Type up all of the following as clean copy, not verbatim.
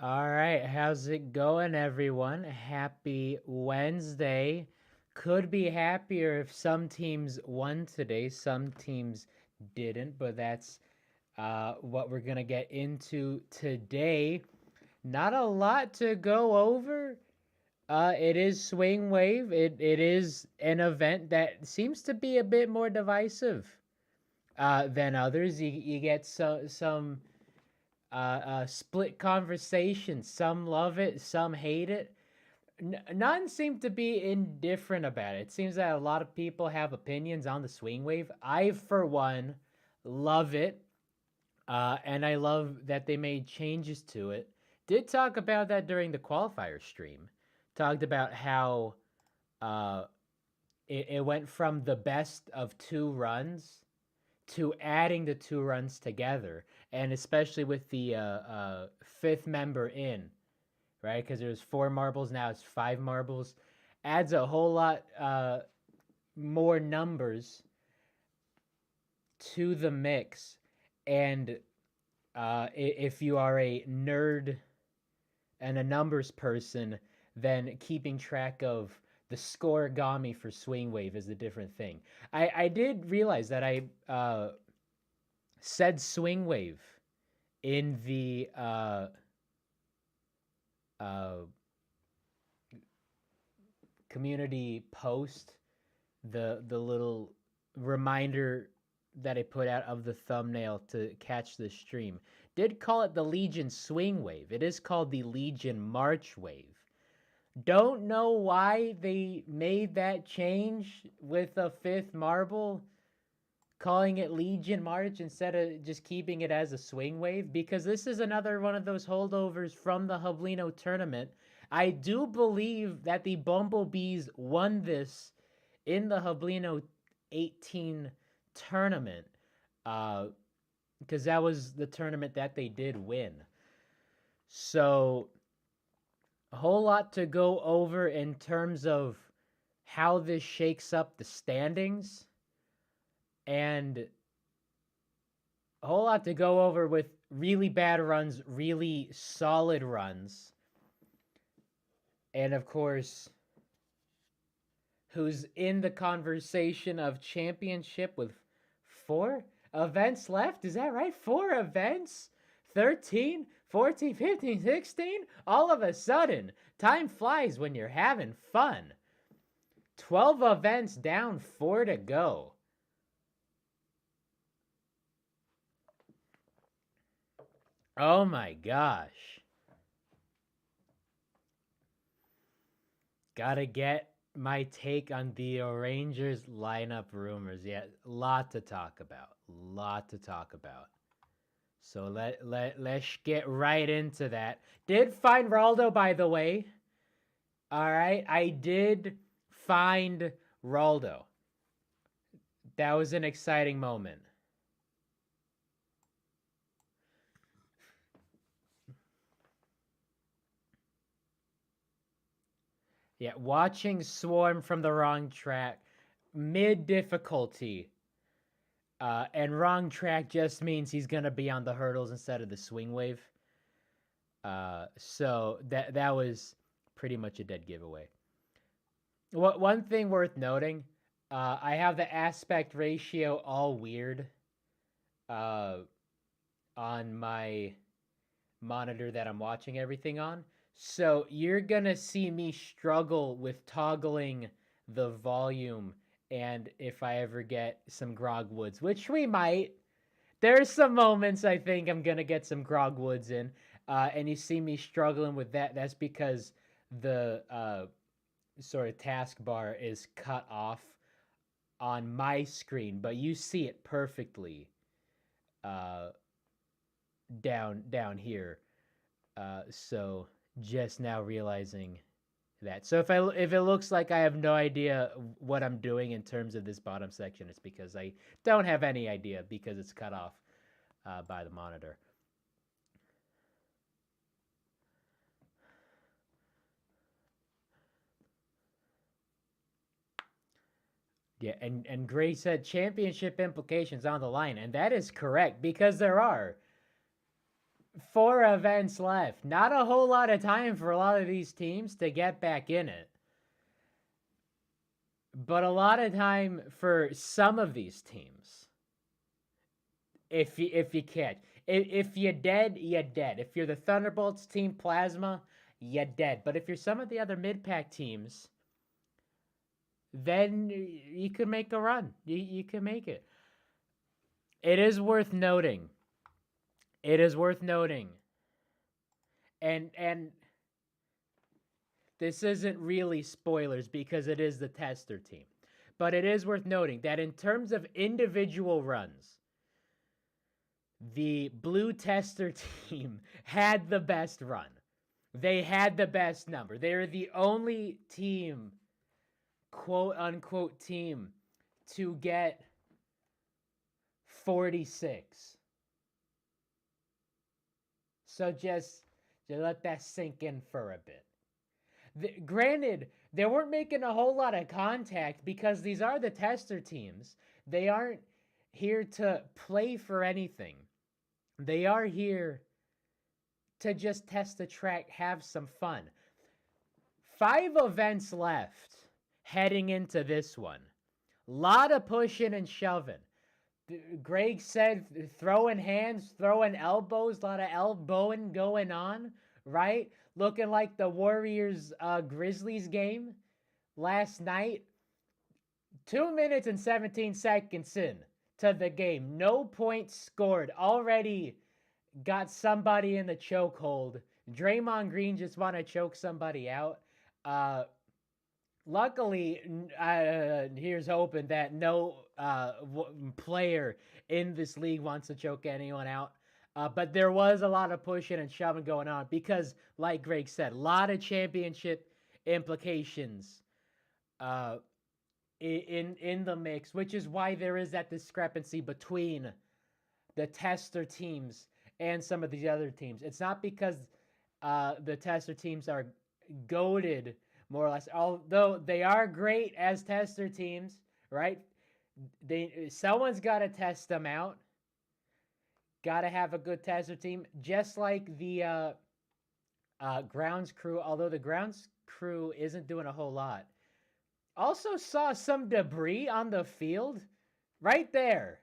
All right, how's it going, everyone? Happy Wednesday. Could be happier if some teams won today, some teams didn't, but that's what we're going to get into today. Not a lot to go over. It is Swing Wave. It is an event that seems to be a bit more divisive than others. You get some split conversation. Some love it, some hate it. None seem to be indifferent about it. It seems that a lot of people have opinions on the swing wave. I, for one, love it, and I love that they made changes to it. Did talk about that during the qualifier stream. Talked about how uh, it went from the best of two runs to adding the two runs together, and especially with the fifth member in, right? Because there's four marbles, now it's five marbles, adds a whole lot more numbers to the mix. And if you are a nerd and a numbers person, then keeping track of the scorigami for swing wave is a different thing. I did realize that I said swing wave in the uh, community post, the little reminder that I put out of the thumbnail to catch the stream. Did call it the Legion Swing Wave. It is called the Legion March Wave. Don't know why they made that change with a fifth marble, calling it Legion March instead of just keeping it as a swing wave, because this is another one of those holdovers from the Jablino tournament. I do believe that the Bumblebees won this in the Jablino 18 tournament, because that was the tournament that they did win. So a whole lot to go over in terms of how this shakes up the standings, and a whole lot to go over with really bad runs, really solid runs, and of course, who's in the conversation of championship with 4 events left. Is that right? 4 events? 13, 14, 15, 16? All of a sudden, time flies when you're having fun. 12 events down, 4 to go. Oh my gosh. Gotta get my take on the Rangers lineup rumors. Yeah, lot to talk about. Lot to talk about. So let's get right into that. Did find Raldo, by the way. All right, I did find Raldo. That was an exciting moment. Yeah, watching Swarm from the wrong track, mid difficulty, and wrong track just means he's gonna be on the hurdles instead of the swing wave. So that was pretty much a dead giveaway. One thing worth noting, I have the aspect ratio all weird uh, on my monitor that I'm watching everything on. So you're gonna see me struggle with toggling the volume, and if I ever get some grog woods, which we might, there's some moments I think I'm gonna get some grog woods in, and you see me struggling with that. That's because the sort of taskbar is cut off on my screen, but you see it perfectly uh, down here. So just now realizing that. So if it looks like I have no idea what I'm doing in terms of this bottom section, it's because I don't have any idea because it's cut off by the monitor. Yeah, and Gray said championship implications on the line, and that is correct because there are. 4 events left. Not a whole lot of time for a lot of these teams to get back in it. But a lot of time for some of these teams. If you can't. If you're dead, you're dead. If you're the Thunderbolts, Team Plasma, you're dead. But if you're some of the other mid-pack teams, then you could make a run. You can make it. It is worth noting. It is worth noting. And this isn't really spoilers because it is the tester team. But it is worth noting that in terms of individual runs, the blue tester team had the best run. They had the best number. They're the only team, quote unquote team, to get 46. So just let that sink in for a bit. Granted, they weren't making a whole lot of contact because these are the tester teams. They aren't here to play for anything. They are here to just test the track, have some fun. 5 events left heading into this one. Lot of pushing and shoving. Greg said throwing hands, throwing elbows, a lot of elbowing going on, right? Looking like the Warriors Grizzlies game last night. 2 minutes and 17 seconds in to the game. No points scored. Already got somebody in the chokehold. Draymond Green just want to choke somebody out. Luckily, here's hoping that no player in this league wants to choke anyone out. But there was a lot of pushing and shoving going on because, like Greg said, a lot of championship implications in the mix, which is why there is that discrepancy between the tester teams and some of the other teams. It's not because the tester teams are goated, more or less, although they are great as tester teams, right? Someone's got to test them out. Got to have a good tester team, just like the grounds crew, although the grounds crew isn't doing a whole lot. Also saw some debris on the field right there.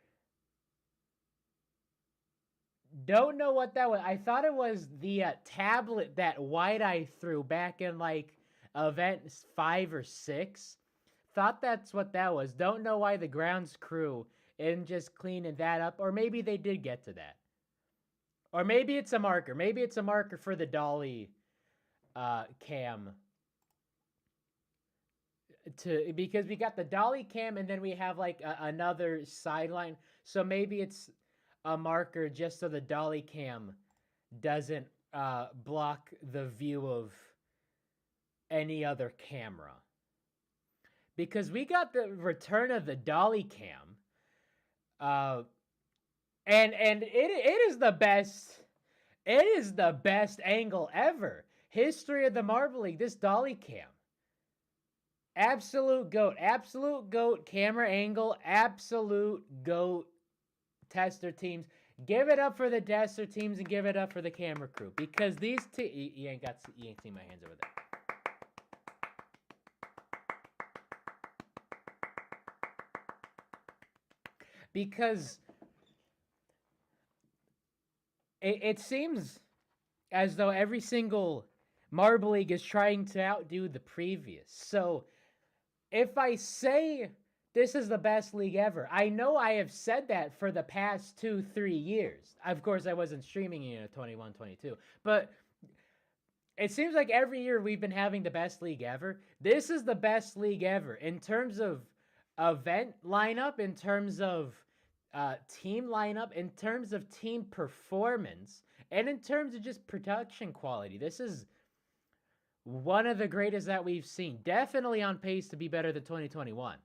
Don't know what that was. I thought it was the tablet that White Eye threw back in like event 5 or 6. Thought that's what that was. Don't know why the grounds crew isn't just cleaning that up. Or maybe they did get to that. Or maybe it's a marker. Maybe it's a marker for the dolly cam. Because we got the dolly cam and then we have like another sideline. So maybe it's a marker just so the dolly cam doesn't block the view of any other camera. Because we got the return of the dolly cam. And it is the best. It is the best angle ever. History of the Marble League, this dolly cam. Absolute GOAT camera angle, absolute GOAT tester teams. Give it up for the tester teams and give it up for the camera crew because these you ain't seen my hands over there. Because it seems as though every single Marble League is trying to outdo the previous. So if I say this is the best league ever, I know I have said that for the past 2-3 years. Of course, I wasn't streaming in 21, 22. But it seems like every year we've been having the best league ever. This is the best league ever in terms of event lineup, in terms of team lineup, in terms of team performance, and in terms of just production quality. This is one of the greatest that we've seen. Definitely on pace to be better than 2021.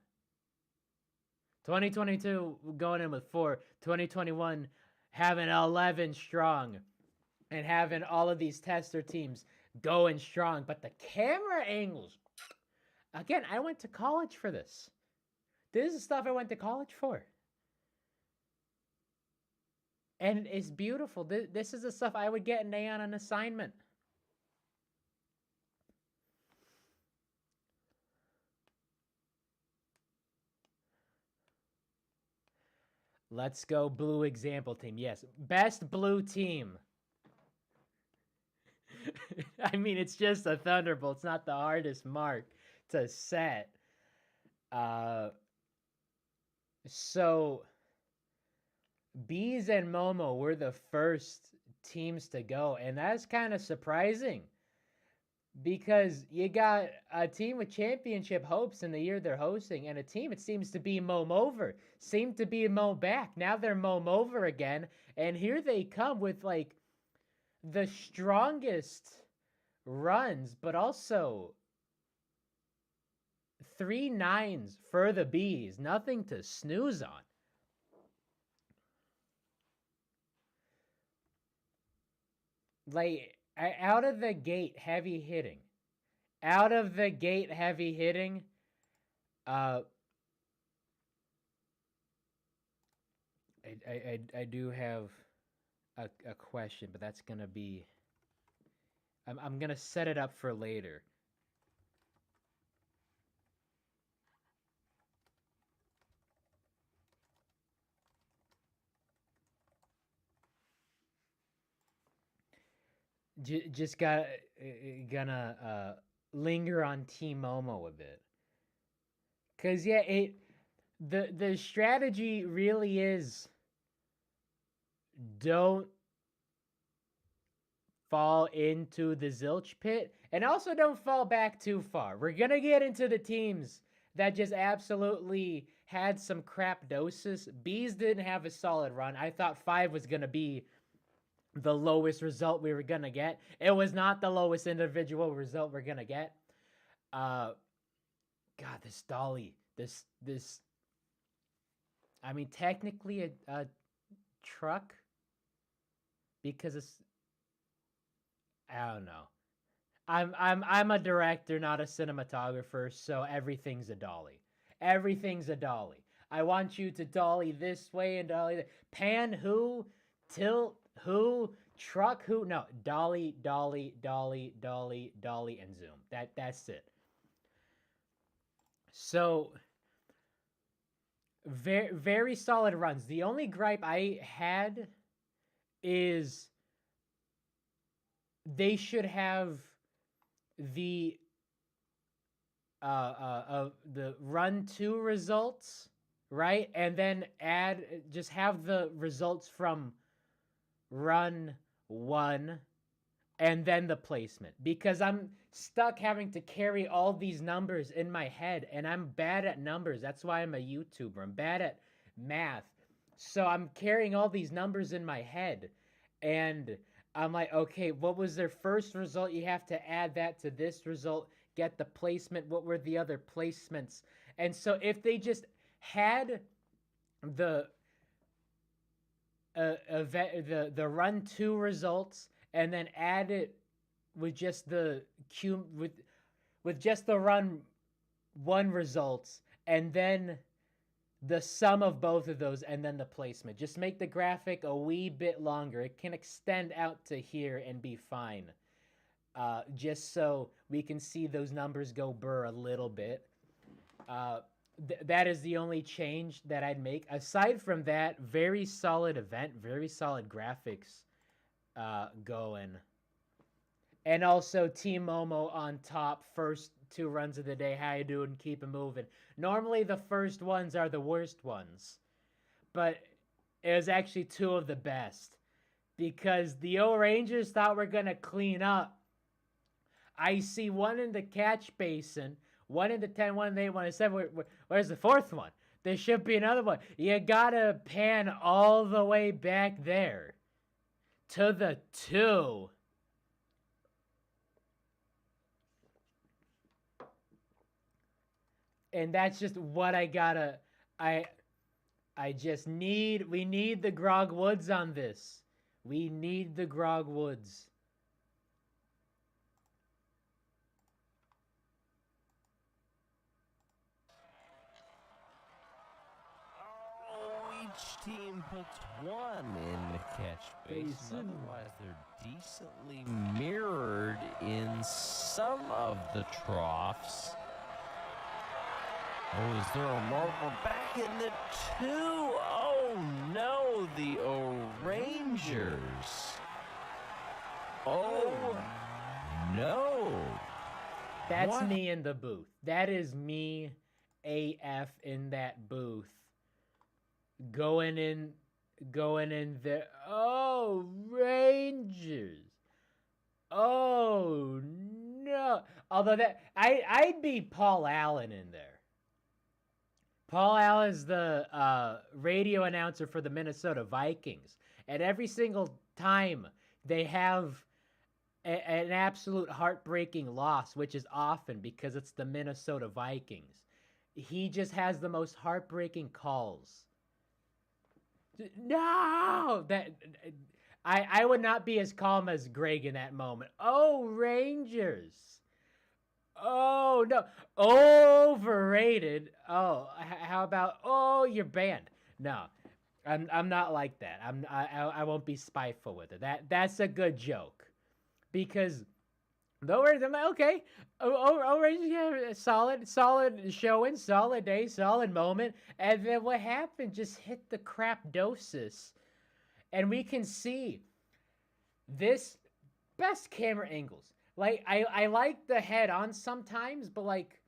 2022 going in with 4. 2021 having 11 strong and having all of these tester teams going strong. But the camera angles, again, I went to college for this. This is stuff I went to college for. And it's beautiful. This is the stuff I would get an A on an assignment. Let's go blue example team. Yes, best blue team. I mean, it's just a Thunderbolt. It's not the hardest mark to set. So Bees and Momo were the first teams to go, and that's kind of surprising because you got a team with championship hopes in the year they're hosting, and a team it seems to be Mome over, seemed to be Mo back. Now they're Mome over again, and here they come with like the strongest runs, but also 3 nines for the Bees. Nothing to snooze on. Like, out of the gate, heavy hitting. Out of the gate, heavy hitting. I do have a question, but that's gonna be. I'm gonna set it up for later. Just gonna linger on Team Momo a bit, cause yeah, the strategy really is don't fall into the zilch pit, and also don't fall back too far. We're gonna get into the teams that just absolutely had some crap doses. Bees didn't have a solid run. I thought 5 was gonna be the lowest result we were gonna get. It was not the lowest individual result we're gonna get. God, this dolly, this. I mean, technically a truck because it's. I don't know. I'm a director, not a cinematographer, so everything's a dolly. Everything's a dolly. I want you to dolly this way and dolly that. Pan who, tilt who, truck who. No, dolly, dolly, dolly, dolly, dolly, and zoom. That's it. So very solid runs. The only gripe I had is they should have the the run 2 results, right? And then just have the results from run 1 and then the placement, because I'm stuck having to carry all these numbers in my head, and I'm bad at numbers. That's why I'm a YouTuber. I'm bad at math. So I'm carrying all these numbers in my head, and I'm like, okay, what was their first result? You have to add that to this result, get the placement. What were the other placements? And so if they just had the the run 2 results and then add it with just the with just the run 1 results, and then the sum of both of those, and then the placement. Just make the graphic a wee bit longer. It can extend out to here and be fine. Just so we can see those numbers go burr a little bit. That is the only change that I'd make. Aside from that, very solid event, very solid graphics going. And also Team Momo on top, first 2 runs of the day. How you doing? Keep it moving. Normally the first ones are the worst ones, but it was actually 2 of the best because the O Rangers thought we're gonna clean up. I see 1 in the catch basin, 1 in the 10, 1 in the 8, 1 in the 7. Where's the 4th one? There should be another one. You gotta pan all the way back there to the 2. And that's just what I gotta. I just need. We need the Grog Woods on this. We need the Grog Woods. Oh, he each team puts one in the catch basin. Otherwise, they're decently mirrored in some of the troughs. Oh, is there a marker back in the 2? Oh no, the Rangers. Oh no. That's What? me in the booth. That is me AF in that booth. Going in there. Oh, Rangers. Oh no. Although I'd be Paul Allen in there. Paul Allen's the radio announcer for the Minnesota Vikings. And every single time they have an absolute heartbreaking loss, which is often because it's the Minnesota Vikings, he just has the most heartbreaking calls. No! I would not be as calm as Greg in that moment. Oh, Rangers. Oh, no. Overrated. Oh, how about, oh, you're banned. No, I'm not like that. I won't be spiteful with it. That's a good joke. Because the Rangers, I'm like, okay. Rangers have a solid showing, solid day, solid moment. And then what happened? Just hit the crap dosis. And we can see this best camera angles. Like, I like the head on sometimes, but like,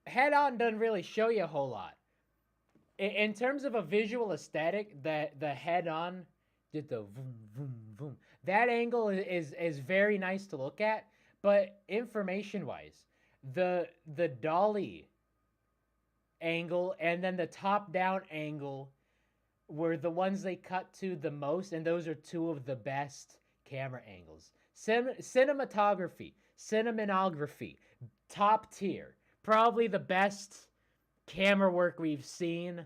head on doesn't really show you a whole lot. In terms of a visual aesthetic, the head on did the vroom, vroom, vroom. That angle is very nice to look at, but information wise, the dolly angle and then the top down angle were the ones they cut to the most, and those are two of the best camera angles. Cinematography, top tier. Probably the best camera work we've seen.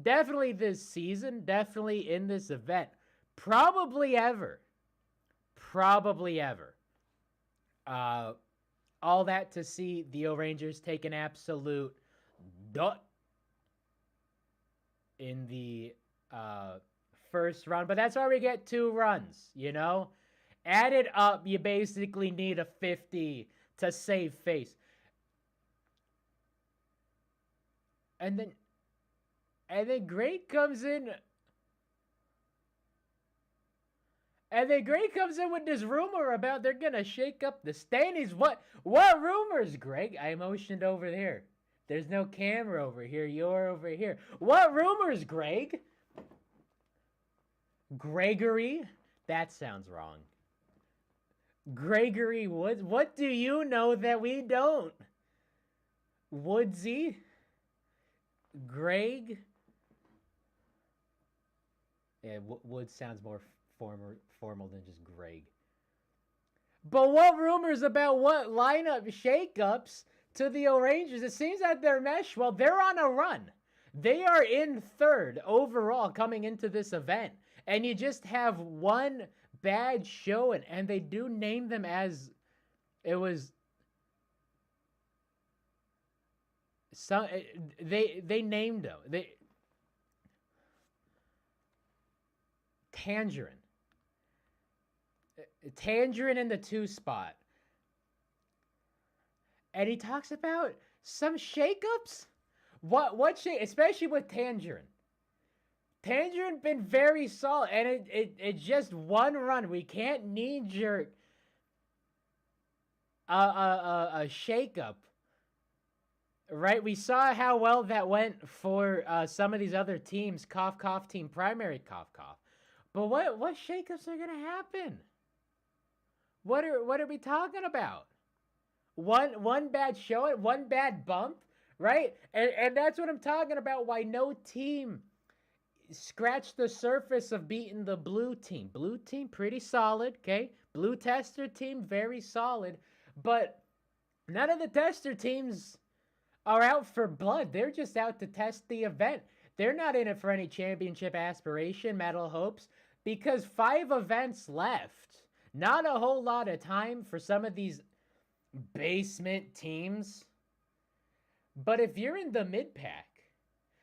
Definitely this season, definitely in this event. Probably ever. All that to see the Rangers take an absolute dot in the first run. But that's why we get 2 runs, you know? Added up, you basically need a 50 to save face. And then Gray comes in. And then Gray comes in with this rumor about they're gonna shake up the standings. What rumors, Greg? I motioned over there. There's no camera over here. You're over here. What rumors, Greg? Gregory? That sounds wrong. Gregory Woods? What do you know that we don't? Woodsy? Greg? Yeah, Woods sounds more formal than just Greg. But what rumors about what lineup shakeups to the Rangers? It seems that they're meshed. Well, they're on a run. They are in 3rd overall coming into this event. And you just have one bad showing. And they do name them as it was. They named them. Tangerine in the 2 spot. And he talks about some shakeups? What shake? Especially with Tangerine. Tangerine been very solid, and it's just one run. We can't knee-jerk a shakeup. Right? We saw how well that went for some of these other teams. Cough, cough, team primary, cough, cough. But what shakeups are going to happen? What are we talking about? One bad show, one bad bump, right? And that's what I'm talking about. Why no team scratched the surface of beating the blue team. Blue team pretty solid, okay? Blue tester team very solid, but none of the tester teams are out for blood. They're just out to test the event. They're not in it for any championship aspiration, medal hopes, because 5 events left. Not a whole lot of time for some of these basement teams. But if you're in the mid pack,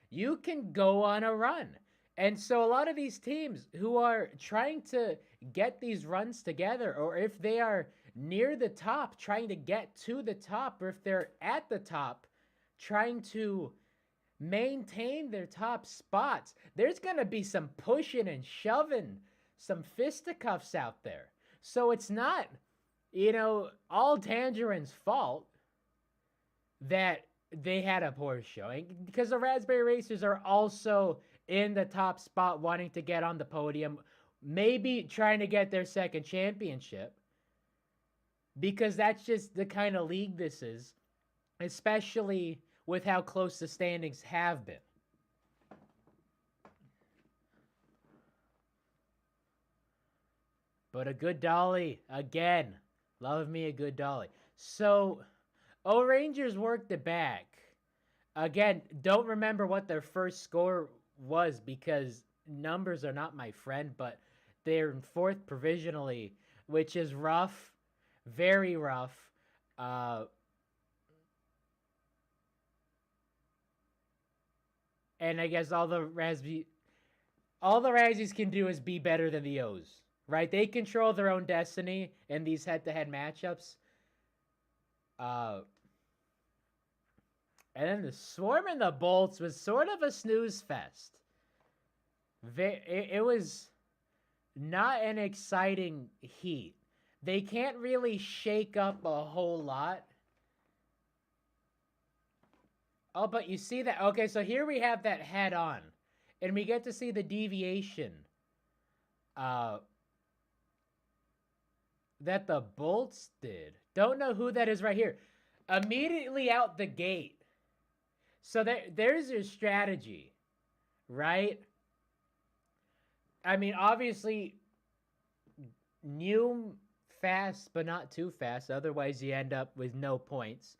you can go on a run. And so a lot of these teams who are trying to get these runs together, or if they are near the top trying to get to the top, or if they're at the top trying to maintain their top spots, there's going to be some pushing and shoving, some fisticuffs out there. So it's not, all Tangerine's fault that they had a poor showing, because the Raspberry Racers are also in the top spot wanting to get on the podium, maybe trying to get their second championship, because that's just the kind of league this is, especially with how close the standings have been. But a good dolly, again. Love me a good dolly. So, O-Rangers worked it back. Again, don't remember what their first score was because numbers are not my friend, but they're in fourth provisionally, which is rough, very rough. And I guess all the Razzies can do is be better than the O's, right? They control their own destiny in these head-to-head matchups. And then the Swarm and the Bolts was sort of a snooze fest. It was not an exciting heat. They can't really shake up a whole lot. Oh, but you see that? Okay, so here we have that head on. And we get to see the deviation that the Bolts did. Don't know who that is right here. Immediately out the gate. So there's your strategy, right? I mean, obviously, new fast, but not too fast. Otherwise, you end up with no points.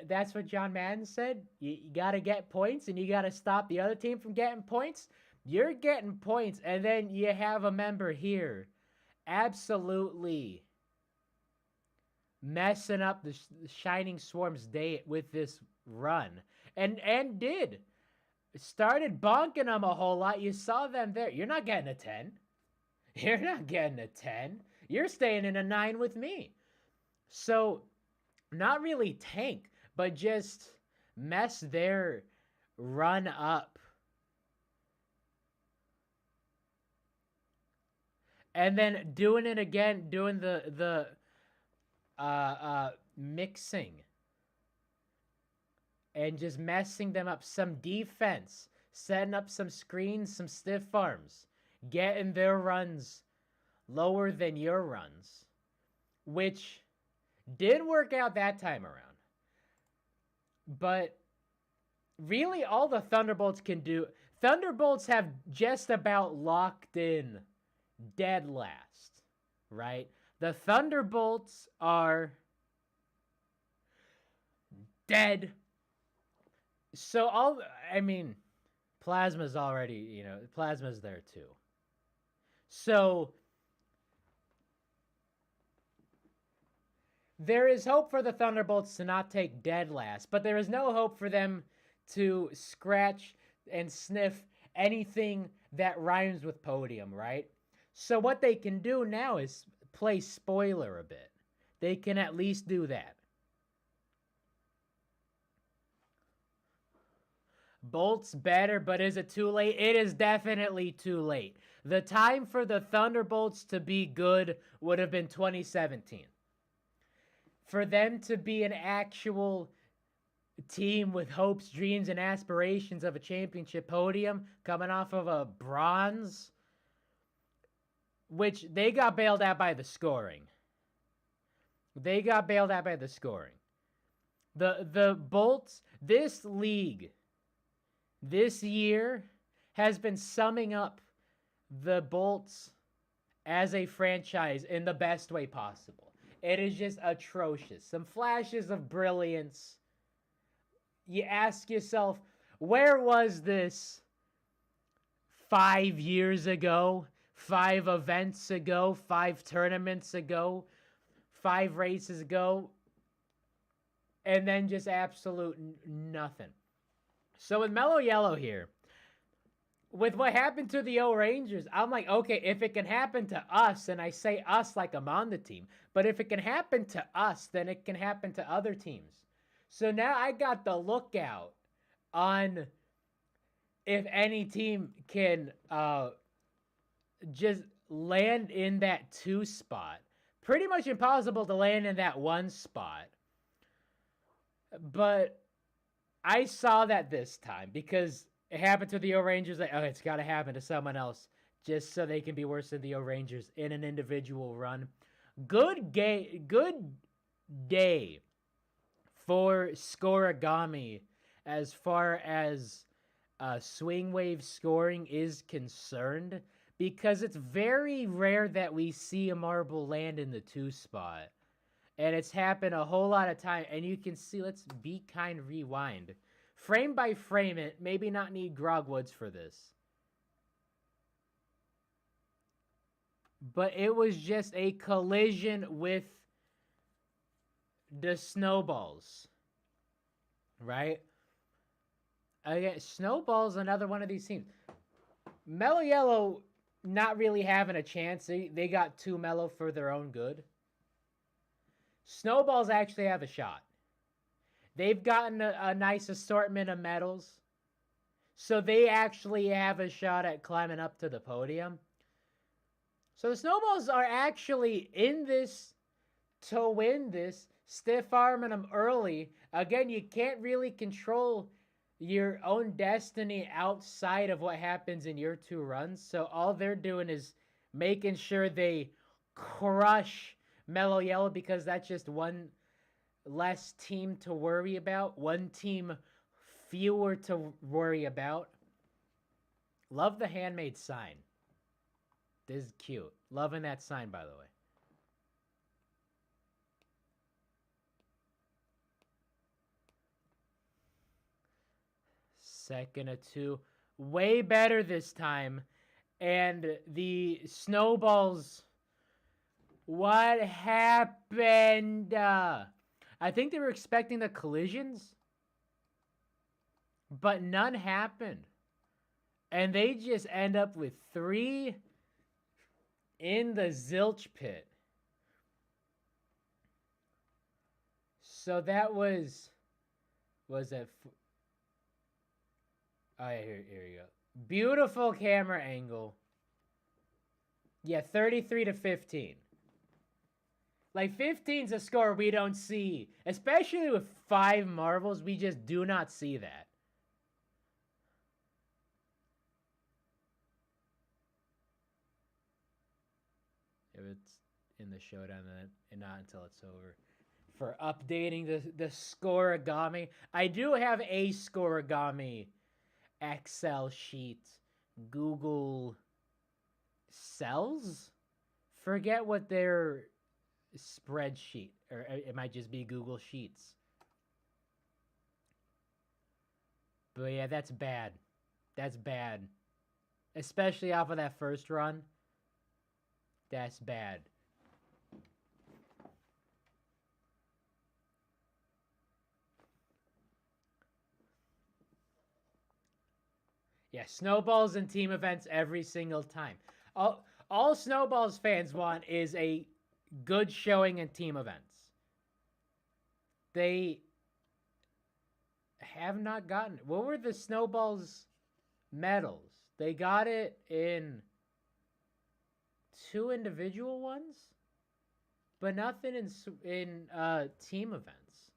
That's what John Madden said. You got to get points, and you got to stop the other team from getting points. You're getting points, and then you have a member here absolutely messing up the Shining Swarm's day with this run. And did. Started bonking them a whole lot. You saw them there. You're not getting a 10. You're not getting a 10. You're staying in a 9 with me. So, not really tank, but just mess their run up. And then doing it again, doing the mixing. And just messing them up. Some defense. Setting up some screens, some stiff arms. Getting their runs lower than your runs. Which did work out that time around. But really all the Thunderbolts can do... Thunderbolts have just about locked in dead last. Right? The Thunderbolts are dead. So Plasma's already, Plasma's there too. So there is hope for the Thunderbolts to not take dead last, but there is no hope for them to scratch and sniff anything that rhymes with Podium, right? So what they can do now is play spoiler a bit. They can at least do that. Bolts better, but is it too late? It is definitely too late. The time for the Thunderbolts to be good would have been 2017. For them to be an actual team with hopes, dreams, and aspirations of a championship podium coming off of a bronze, which they got bailed out by the scoring. They got bailed out by the scoring. The Bolts, this league, this year has been summing up the Bolts as a franchise in the best way possible. It is just atrocious. Some flashes of brilliance. You ask yourself, where was this 5 years ago? 5 events ago? 5 tournaments ago? 5 races ago? and then just absolute nothing. So with Mello Yellow here, with what happened to the O Rangers, I'm like, okay, if it can happen to us, and I say us like I'm on the team, but if it can happen to us, then it can happen to other teams. So now I got the lookout on if any team can just land in that 2 spot. Pretty much impossible to land in that 1 spot. But I saw that this time because it happened to the O Rangers. Like, oh, it's got to happen to someone else just so they can be worse than the O Rangers in an individual run. Good day for Scorigami as far as swing wave scoring is concerned, because it's very rare that we see a marble land in the 2 spot. And it's happened a whole lot of time. And you can see, let's be kind, rewind. Frame by frame it, maybe not need Grogwoods for this. But it was just a collision with the Snowballs. Right? Again, Snowballs, another one of these teams. Mello Yellow not really having a chance. They got too mellow for their own good. Snowballs actually have a shot. They've gotten a nice assortment of medals. So they actually have a shot at climbing up to the podium. So the Snowballs are actually in this to win this. Stiff arming them early. Again, you can't really control your own destiny outside of what happens in your 2 runs. So all they're doing is making sure they crush Mello Yellow, because that's just one less team to worry about. One team fewer to worry about. Love the handmade sign. This is cute. Loving that sign, by the way. Second of 2. Way better this time. And the Snowballs... What happened? I think they were expecting the collisions, but none happened. And they just end up with 3 in the zilch pit. So that was that? Oh, yeah, here you go. Beautiful camera angle. Yeah, 33 to 15. Like, 15's a score we don't see. Especially with 5 marbles, we just do not see that. If it's in the showdown, and not until it's over. For updating the Scorigami. I do have a Scorigami Excel sheet. Google sells? Forget what their spreadsheet, or it might just be Google Sheets. But yeah, that's bad. That's bad. Especially off of that first run. That's bad. Yeah, Snowballs and team events every single time. All Snowballs fans want is a good showing in team events. They have not gotten it. What were the Snowballs medals? They got it in 2 individual ones, but nothing in team events.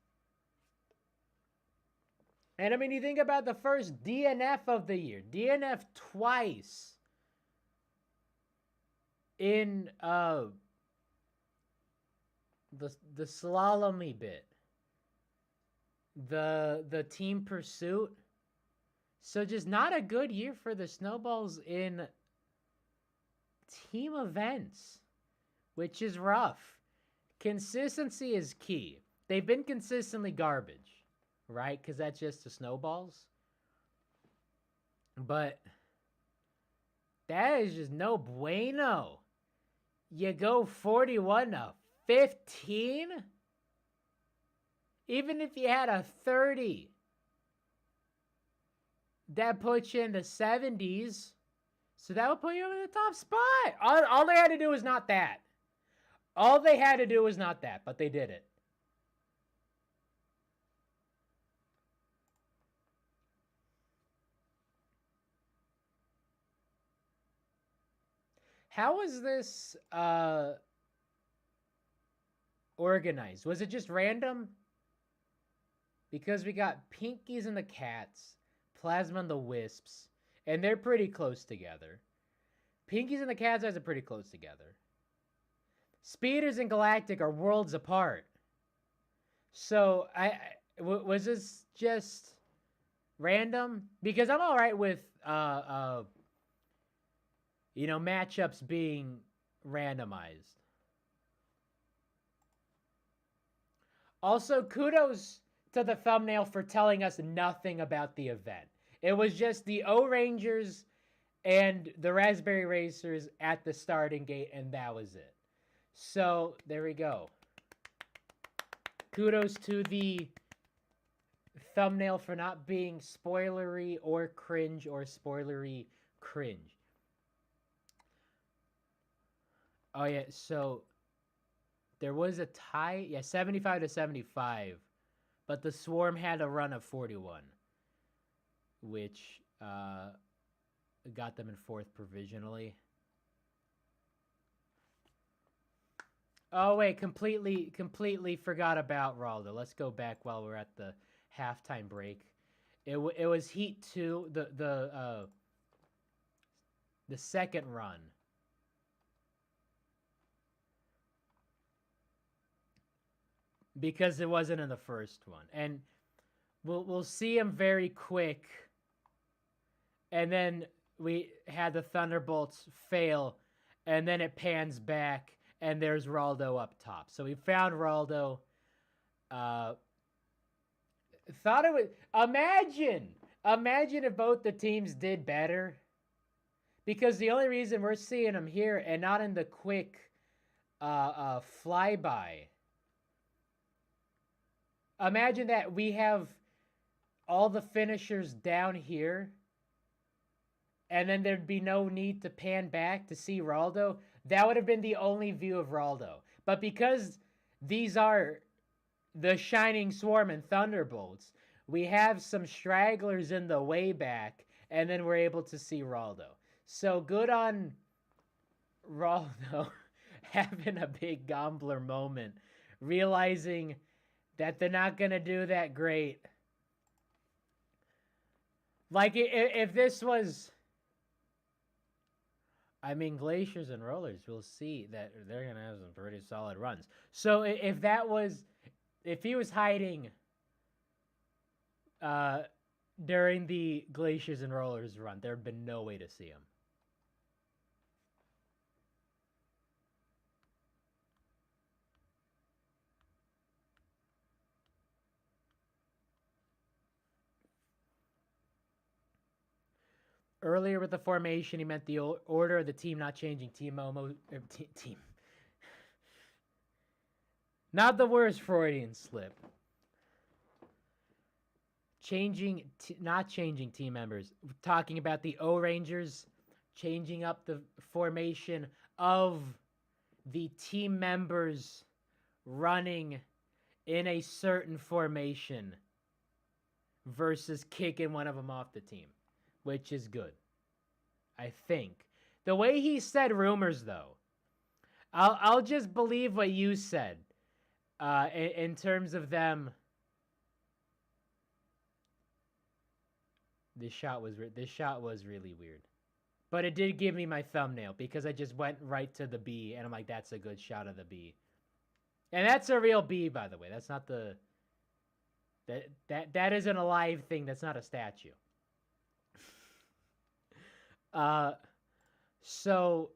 And I mean, you think about the first DNF of the year. DNF twice in the slalomy bit, the team pursuit. So just not a good year for the Snowballs in team events, which is rough. Consistency is key. They've been consistently garbage, right? Because that's just the Snowballs. But that is just no bueno. You go 41 to 15 Even if you had a 30, that puts you in the 70s. So that would put you in the top spot. All they had to do was not that. All they had to do was not that, but they did it. How was this organized? Was it just random? Because we got Pinkies and the Cats, Plasma and the Wisps, and they're pretty close together. Pinkies and the Cats are pretty close together. Speeders and Galactic are worlds apart. So was this just random? Because I'm all right with matchups being randomized. Also, kudos to the thumbnail for telling us nothing about the event. It was just the O-Rangers and the Raspberry Racers at the starting gate, and that was it. So, there we go. Kudos to the thumbnail for not being spoilery or cringe or spoilery cringe. Oh, yeah, so there was a tie. Yeah, 75 to 75. But the Swarm had a run of 41, which got them in 4th provisionally. Oh, wait, completely forgot about Raldo. Let's go back while we're at the halftime break. It was Heat 2, the second run. Because it wasn't in the first one. And we'll see him very quick. And then we had the Thunderbolts fail. And then it pans back. And there's Raldo up top. So we found Raldo. Thought it was... Imagine if both the teams did better. Because the only reason we're seeing him here and not in the quick flyby... Imagine that we have all the finishers down here, and then there'd be no need to pan back to see Raldo. That would have been the only view of Raldo. But because these are the Shining Swarm and Thunderbolts, we have some stragglers in the way back, and then we're able to see Raldo. So good on Raldo having a big Gombler moment, realizing that they're not going to do that great. Like, if this was... I mean, Glaciers and Rollers, we'll see that they're going to have some pretty solid runs. So, if that was... If he was hiding during the Glaciers and Rollers run, there would have been no way to see him. Earlier with the formation, he meant the order of the team not changing. Team. Not the worst Freudian slip. Not changing team members. Talking about the O-Rangers changing up the formation of the team members running in a certain formation versus kicking one of them off the team. Which is good, I think. The way he said rumors, though, I'll just believe what you said in terms of them. This shot was really weird, but it did give me my thumbnail because I just went right to the B, and I'm like, that's a good shot of the B, and that's a real B, by the way. That's not the that isn't a live thing. That's not a statue. So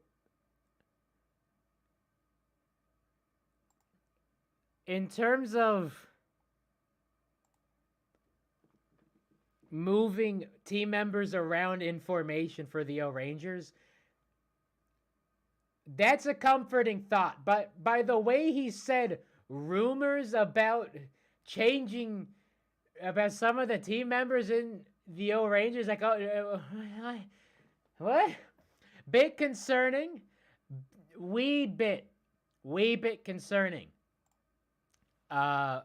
in terms of moving team members around in formation for the O-Rangers, that's a comforting thought. But by the way he said rumors about changing about some of the team members in the O Rangers. Like, oh, what? Bit concerning. Wee bit concerning. O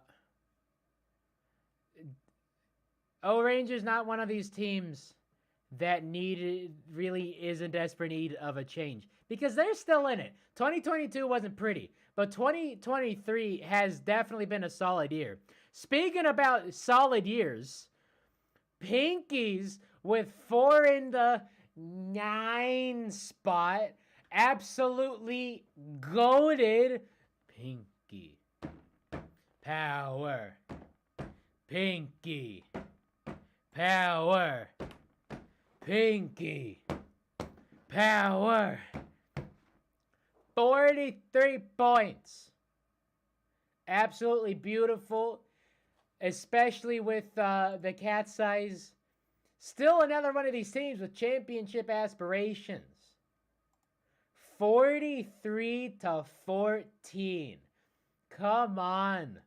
Rangers not one of these teams that really is in desperate need of a change because they're still in it. 2022 wasn't pretty, but 2023 has definitely been a solid year. Speaking about solid years, Pinkies with 4 in the 9 spot, absolutely goated. Pinky power, Pinky power, Pinky power. 43 points. Absolutely beautiful, especially with the cat size. Still another one of these teams with championship aspirations. 43-14. Come on.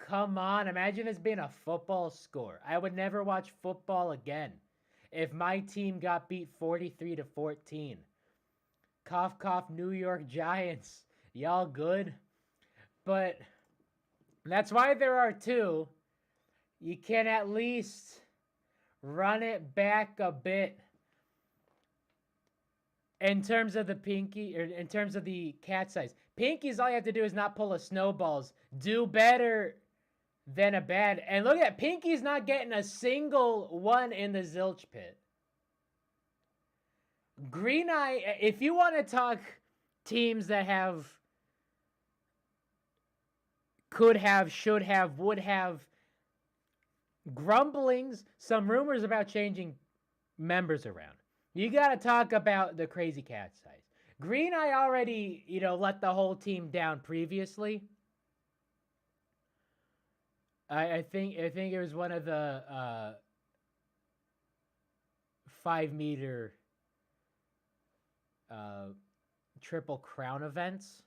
Come on. Imagine this being a football score. I would never watch football again if my team got beat 43-14. Cough, cough, New York Giants. Y'all good? But that's why there are two. You can at least run it back a bit in terms of the Pinky, or in terms of the cat size. Pinkies, all you have to do is not pull a Snowballs. Do better than a bad. And look at that. Pinky's not getting a single one in the zilch pit. Green Eye, if you want to talk teams that have, could have, should have, would have, grumblings, some rumors about changing members around, you got to talk about the crazy cat size. Green Eye already, let the whole team down previously. I think it was one of the 5-meter Triple Crown events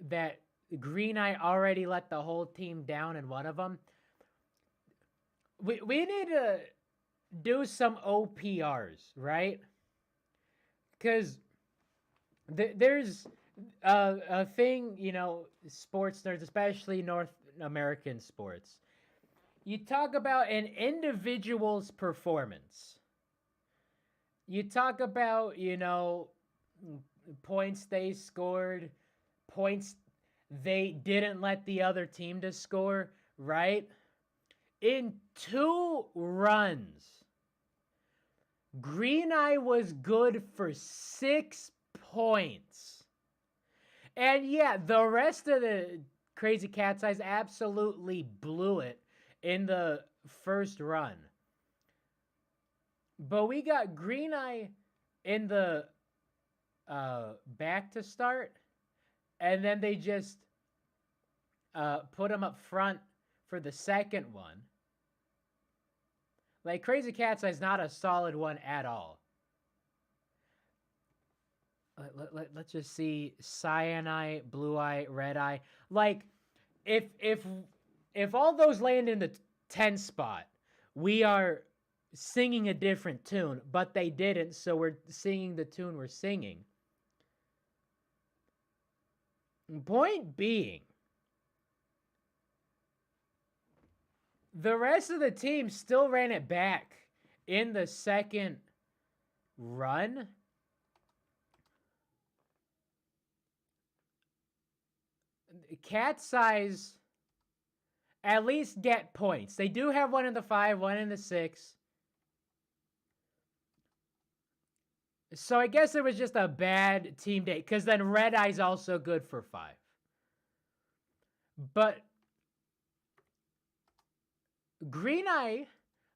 that Green Eye already let the whole team down in one of them. We need to do some OPRs, right? Because there's a thing, sports nerds, especially North American sports. You talk about an individual's performance. You talk about, points they scored, points they didn't let the other team to score, right? In 2 runs, Green Eye was good for 6 points. And yeah, the rest of the crazy cat size absolutely blew it in the first run. But we got Green Eye in the back to start, and then they just put him up front for the second one. Like, Crazy Cat's Eye is not a solid one at all. Let's just see. Cyan Eye, Blue Eye, Red Eye. Like, if all those land in the 10 spot, we are singing a different tune, but they didn't, so we're singing the tune we're singing. Point being, the rest of the team still ran it back in the second run. Cat size at least get points. They do have one in the 5, one in the 6. So I guess it was just a bad team day, because then Red Eye's also good for 5. But Green Eye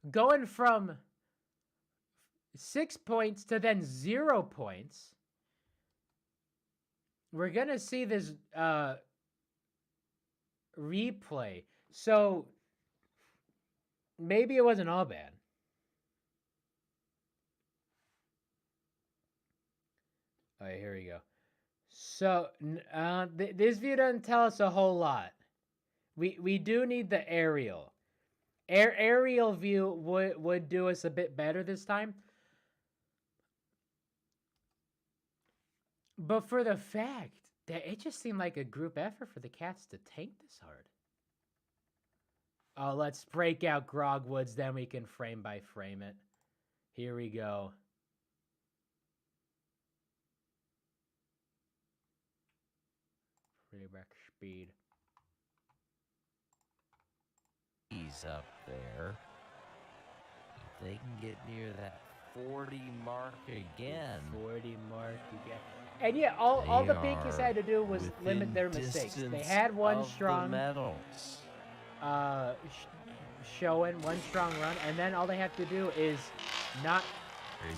going from 6 points to then 0 points. We're going to see this replay. So maybe it wasn't all bad. All right, here we go. So this view doesn't tell us a whole lot. We do need the aerial. Aerial view would do us a bit better this time. But for the fact that it just seemed like a group effort for the Cats to tank this hard. Oh, let's break out Grogwoods, then we can frame by frame it. Here we go. Playback speed. He's up there. If they can get near that 40 mark again. 40 mark again. And yeah, all the Pinkies had to do was limit their mistakes. They had one strong medals. Showing one strong run, and then all they have to do is not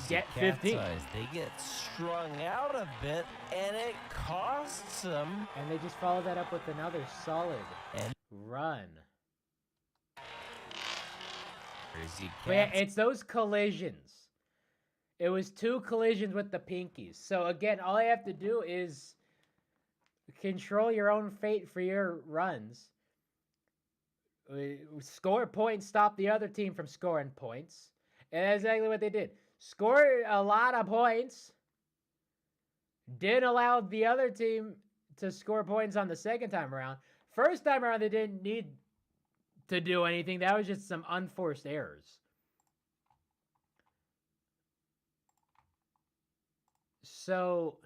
get 15. They get strung out a bit, and it costs them. And they just follow that up with another solid run. But yeah, it's those collisions. It was 2 collisions with the Pinkies. So again, all I have to do is control your own fate for your runs. Score points, stop the other team from scoring points. And that's exactly what they did. Scored a lot of points. Didn't allow the other team to score points on the second time around. First time around, they didn't need to do anything. That was just some unforced errors. So,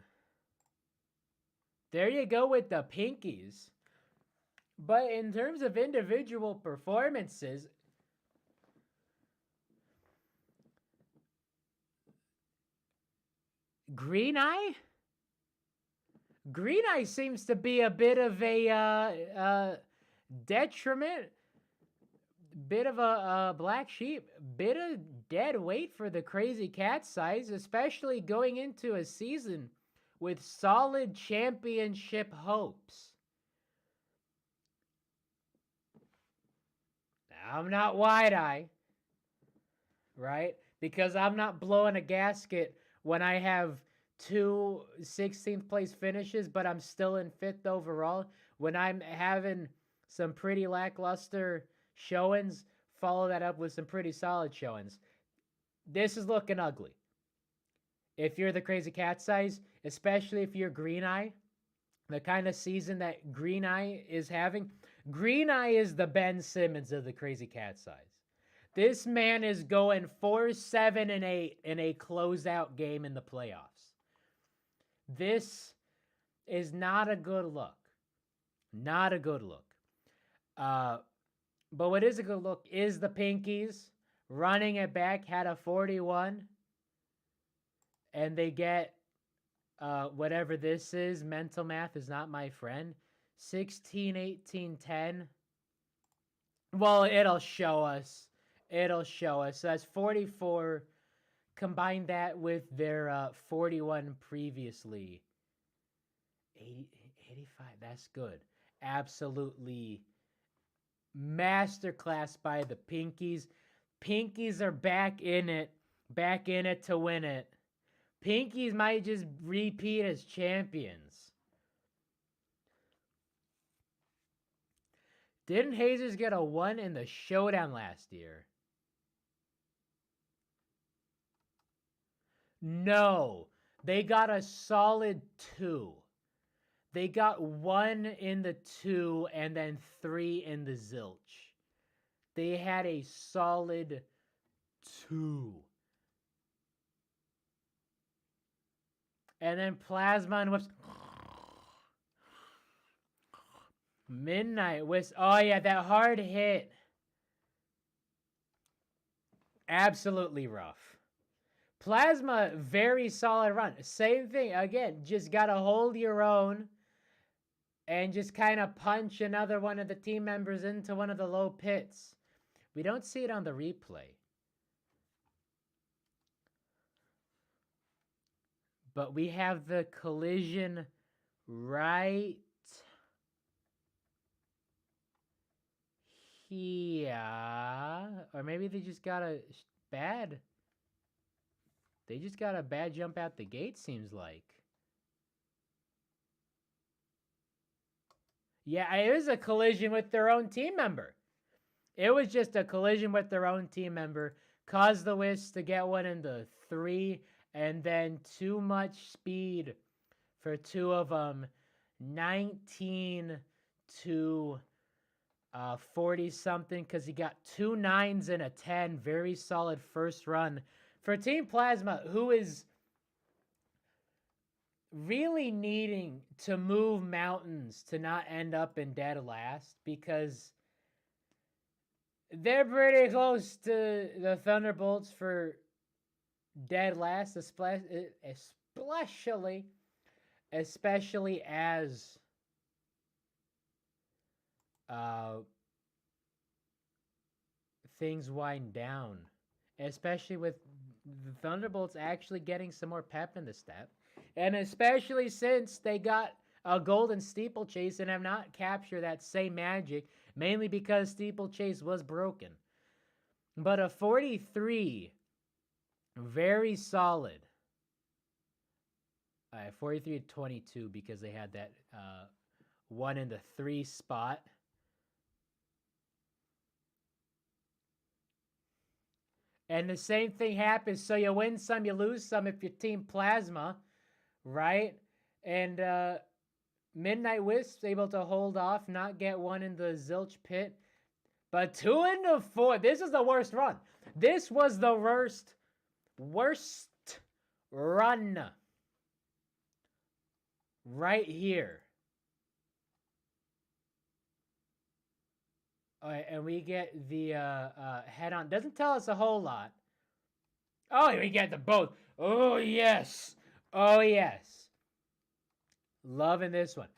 there you go with the Pinkies. But in terms of individual performances, Green Eye seems to be a bit of a detriment, bit of a black sheep, bit of dead weight for the Crazy Cat size, especially going into a season with solid championship hopes. I'm not wide-eye, right? Because I'm not blowing a gasket when I have 2 16th place finishes, but I'm still in 5th overall. When I'm having some pretty lackluster showings, follow that up with some pretty solid showings. This is looking ugly. If you're the Crazy Cat size, especially if you're Green Eye, the kind of season that Green Eye is having. Green Eye is the Ben Simmons of the Crazy Cat size. This man is going 4-7-8 in a closeout game in the playoffs. This is not a good look. Not a good look. But what is a good look is the Pinkies running it back, had a 41. And they get whatever this is. Mental math is not my friend. 16, 18, 10. Well, it'll show us. It'll show us. So that's 44. Combine that with their 41 previously. 85. That's good. Absolutely masterclass by the Pinkies. Pinkies are back in it. Back in it to win it. Pinkies might just repeat as champions. Didn't Hazers get a 1 in the showdown last year? No. They got a solid 2. They got 1 in the 2 and then 3 in the zilch. They had a solid 2. And then Plasma and Wisps. Midnight Wisp. Oh, yeah, that hard hit. Absolutely rough. Plasma, very solid run. Same thing. Again, just got to hold your own and just kind of punch another one of the team members into one of the low pits. We don't see it on the replay. But we have the collision right here. Or maybe they just got a bad... They just got a bad jump out the gate, seems like. Yeah, it was a collision with their own team member. It was just a collision with their own team member. Caused the Wisps to get one in the 3, and then too much speed for two of them. 19 to 40 something, because he got 2 9s and a 10. Very solid first run for Team Plasma, who is really needing to move mountains to not end up in dead last, because they're pretty close to the Thunderbolts for dead last, especially as things wind down, especially with the Thunderbolts actually getting some more pep in the step, and especially since they got a golden steeplechase and have not captured that same magic, mainly because steeplechase was broken. But a 43, very solid. 43 to 22, because they had that one in the 3 spot. And the same thing happens. So you win some, you lose some if you're Team Plasma, right? And Midnight Wisps able to hold off, not get one in the Zilch pit. But 2 into 4. This is the worst run. This was the worst run right here. All right, and we get the head-on. Doesn't tell us a whole lot. Oh, we get the both. Oh, yes. Oh, yes. Loving this one.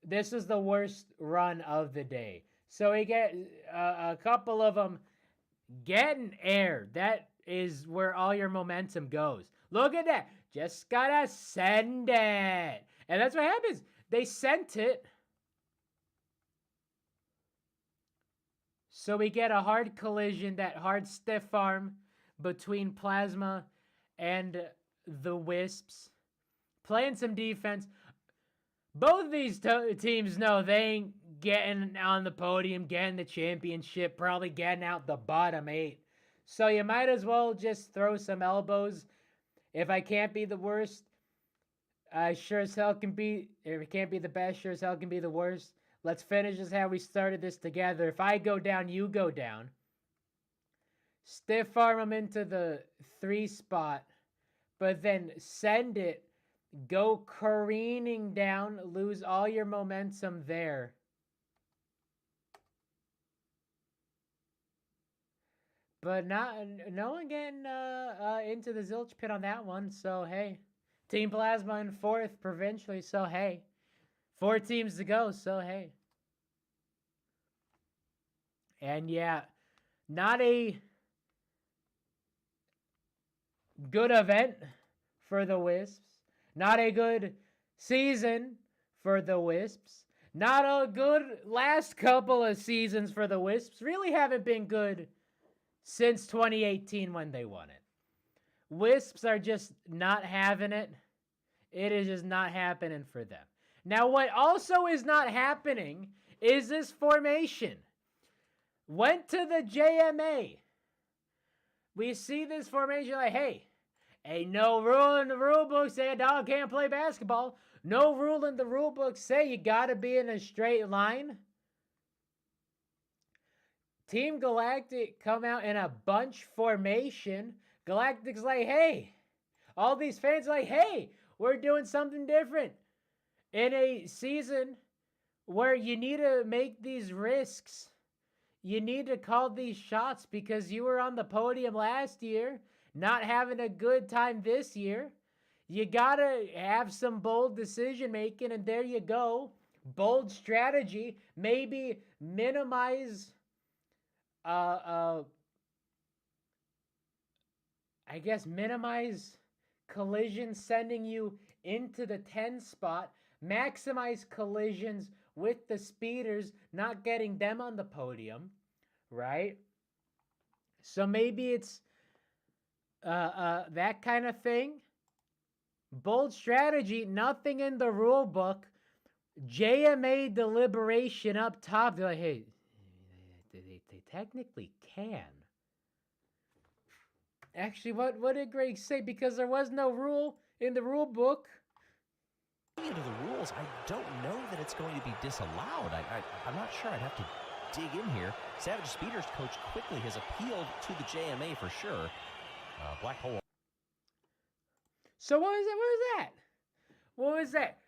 This is the worst run of the day. So we get a couple of them getting air. That is where all your momentum goes. Look at that. Just gotta send it. And that's what happens. They sent it. So we get a hard collision, that hard stiff arm between Plasma and the Wisps. Playing some defense. Both of these teams know they ain't getting on the podium, getting the championship, probably getting out the bottom 8. So you might as well just throw some elbows. If I can't be the worst, I sure as hell can be. If it can't be the best, sure as hell can be the worst. Let's finish this how we started this together. If I go down, you go down. Stiff arm them into the 3 spot, but then send it. Go careening down, lose all your momentum there. But no one getting into the Zilch pit on that one, so hey. Team Plasma in 4th provincially, so hey. 4 teams to go, so hey. And yeah, not a good event for the Wisps. Not a good season for the Wisps. Not a good last couple of seasons for the Wisps. Really haven't been good since 2018 when they won it. Wisps are just not having it. It is just not happening for them. Now, what also is not happening is this formation. Went to the JMA. We see this formation like, hey, ain't no rule in the rule book say a dog can't play basketball. No rule in the rule book say you gotta be in a straight line. Team Galactic come out in a bunch formation. Galactic's like, hey, all these fans like, hey, we're doing something different. In a season where you need to make these risks, you need to call these shots because you were on the podium last year, not having a good time this year. You gotta have some bold decision making, and there you go. Bold strategy. Maybe minimize minimize collisions sending you into the 10 spot. Maximize collisions with the speeders, not getting them on the podium, right? So maybe it's that kind of thing. Bold strategy, nothing in the rule book JMA deliberation up top. They're like, hey, they technically can. Actually, what did Greg say? Because there was no rule in the rule book. Into the rules, I don't know that it's going to be disallowed. I'm not sure. I'd have to dig in here. Savage Speeders coach quickly has appealed to the JMA for sure. Black hole. So what was that? What was that?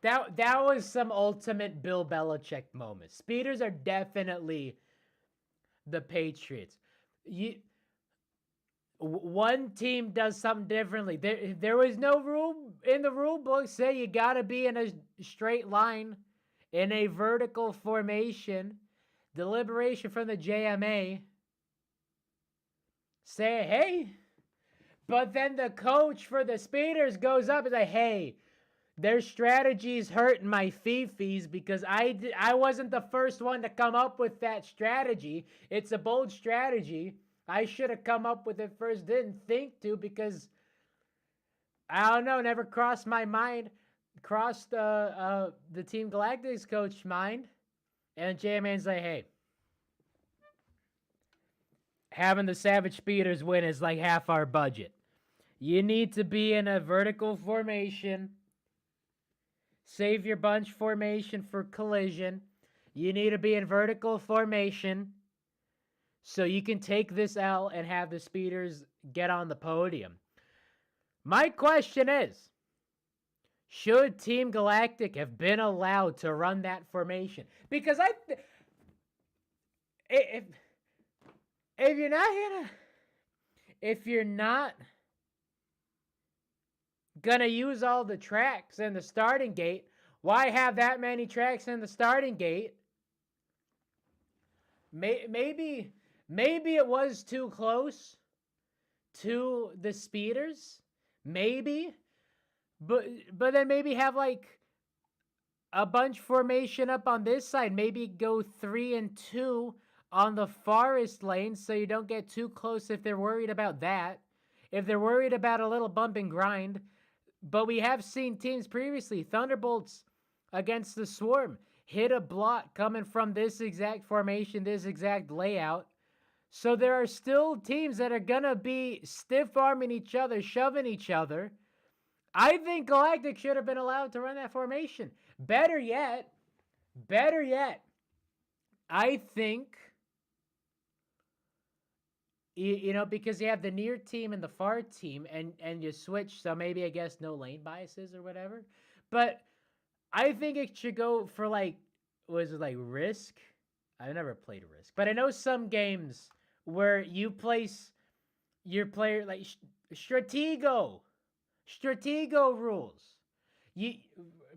That was some ultimate Bill Belichick moment. Speeders are definitely the Patriots. One team does something differently. There was no rule in the rule book say you got to be in a straight line in a vertical formation. Deliberation from the JMA say, hey, but then the coach for the Speeders goes up and say, hey, their strategy's hurting my fifis because I wasn't the first one to come up with that strategy. It's a bold strategy. I should have come up with it first, didn't think to because, I don't know, never crossed my mind, crossed the Team Galactic's coach's mind. And JMA's like, hey, having the Savage Speeders win is like half our budget. You need to be in a vertical formation. Save your bunch formation for collision. You need to be in vertical formation so you can take this L and have the Speeders get on the podium. My question is, should Team Galactic have been allowed to run that formation? Because if you're not gonna use all the tracks in the starting gate, why have that many tracks in the starting gate? Maybe it was too close to the Speeders. Maybe. But then maybe have like a bunch formation up on this side. Maybe go 3 and 2 on the farthest lane so you don't get too close if they're worried about that. If they're worried about a little bump and grind. But we have seen teams previously, Thunderbolts against the Swarm, hit a block coming from this exact formation, this exact layout. So there are still teams that are going to be stiff-arming each other, shoving each other. I think Galactic should have been allowed to run that formation. Better yet, I think, because you have the near team and the far team, and you switch, so maybe, I guess, no lane biases or whatever. But I think it should go for, was it Risk? I've never played Risk. But I know some games where you place your player, Stratego rules.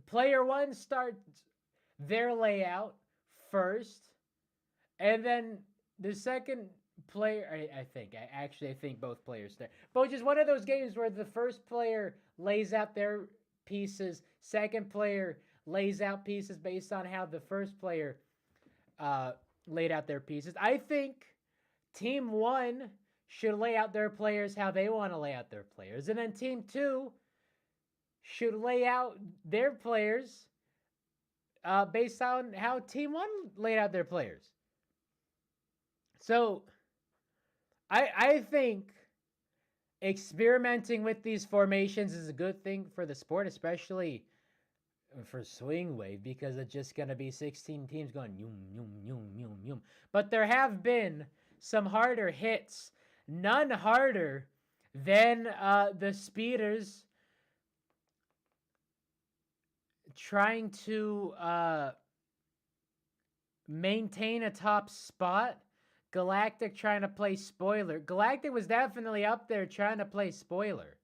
Player 1 starts their layout first, and then the second player, I think both players there. But just one of those games where the first player lays out their pieces, second player lays out pieces based on how the first player laid out their pieces. I think Team 1 should lay out their players how they want to lay out their players. And then Team 2 should lay out their players based on how Team 1 laid out their players. So I think experimenting with these formations is a good thing for the sport, especially for Swing Wave, because it's just going to be 16 teams going yum, yum, yum, yum, yum. But there have been some harder hits, none harder than the Speeders trying to maintain a top spot. Galactic trying to play spoiler. Galactic was definitely up there trying to play spoiler.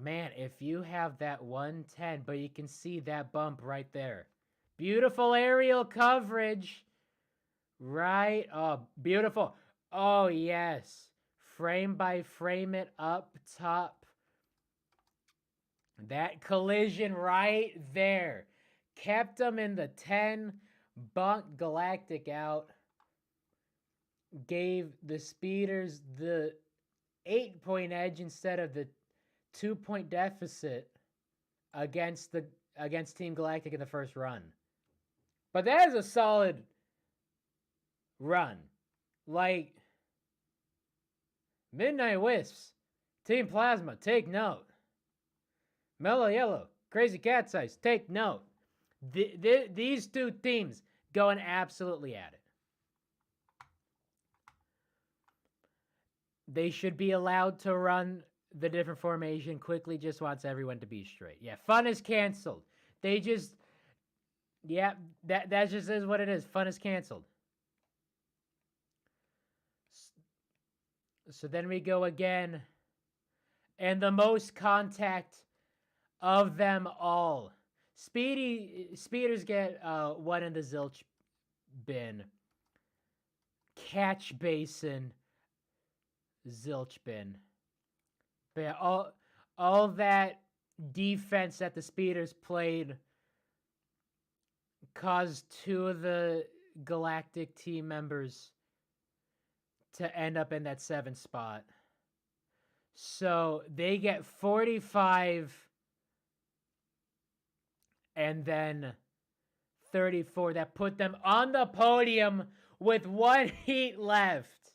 Man, if you have that 110, but you can see that bump right there. Beautiful aerial coverage. Right? Oh, beautiful. Oh, yes. Frame by frame it up top. That collision right there. Kept them in the 10. Bunked Galactic out. Gave the Speeders the 8-point edge instead of the 2-point deficit against Team Galactic in the first run. But that is a solid run. Like, Midnight Wisps, Team Plasma, take note. Mello Yellow, Crazy Cat's Eyes, take note. These two teams going absolutely at it. They should be allowed to run the different formation quickly, just wants everyone to be straight. Yeah, fun is canceled. They just, yeah, that just is what it is. Fun is canceled. So then we go again, and the most contact of them all. Speeders get one in the zilch bin. Catch basin, zilch bin. But yeah, all that defense that the Speeders played caused two of the Galactic team members to end up in that 7th spot. So they get 45 and then 34. That put them on the podium with 1 heat left.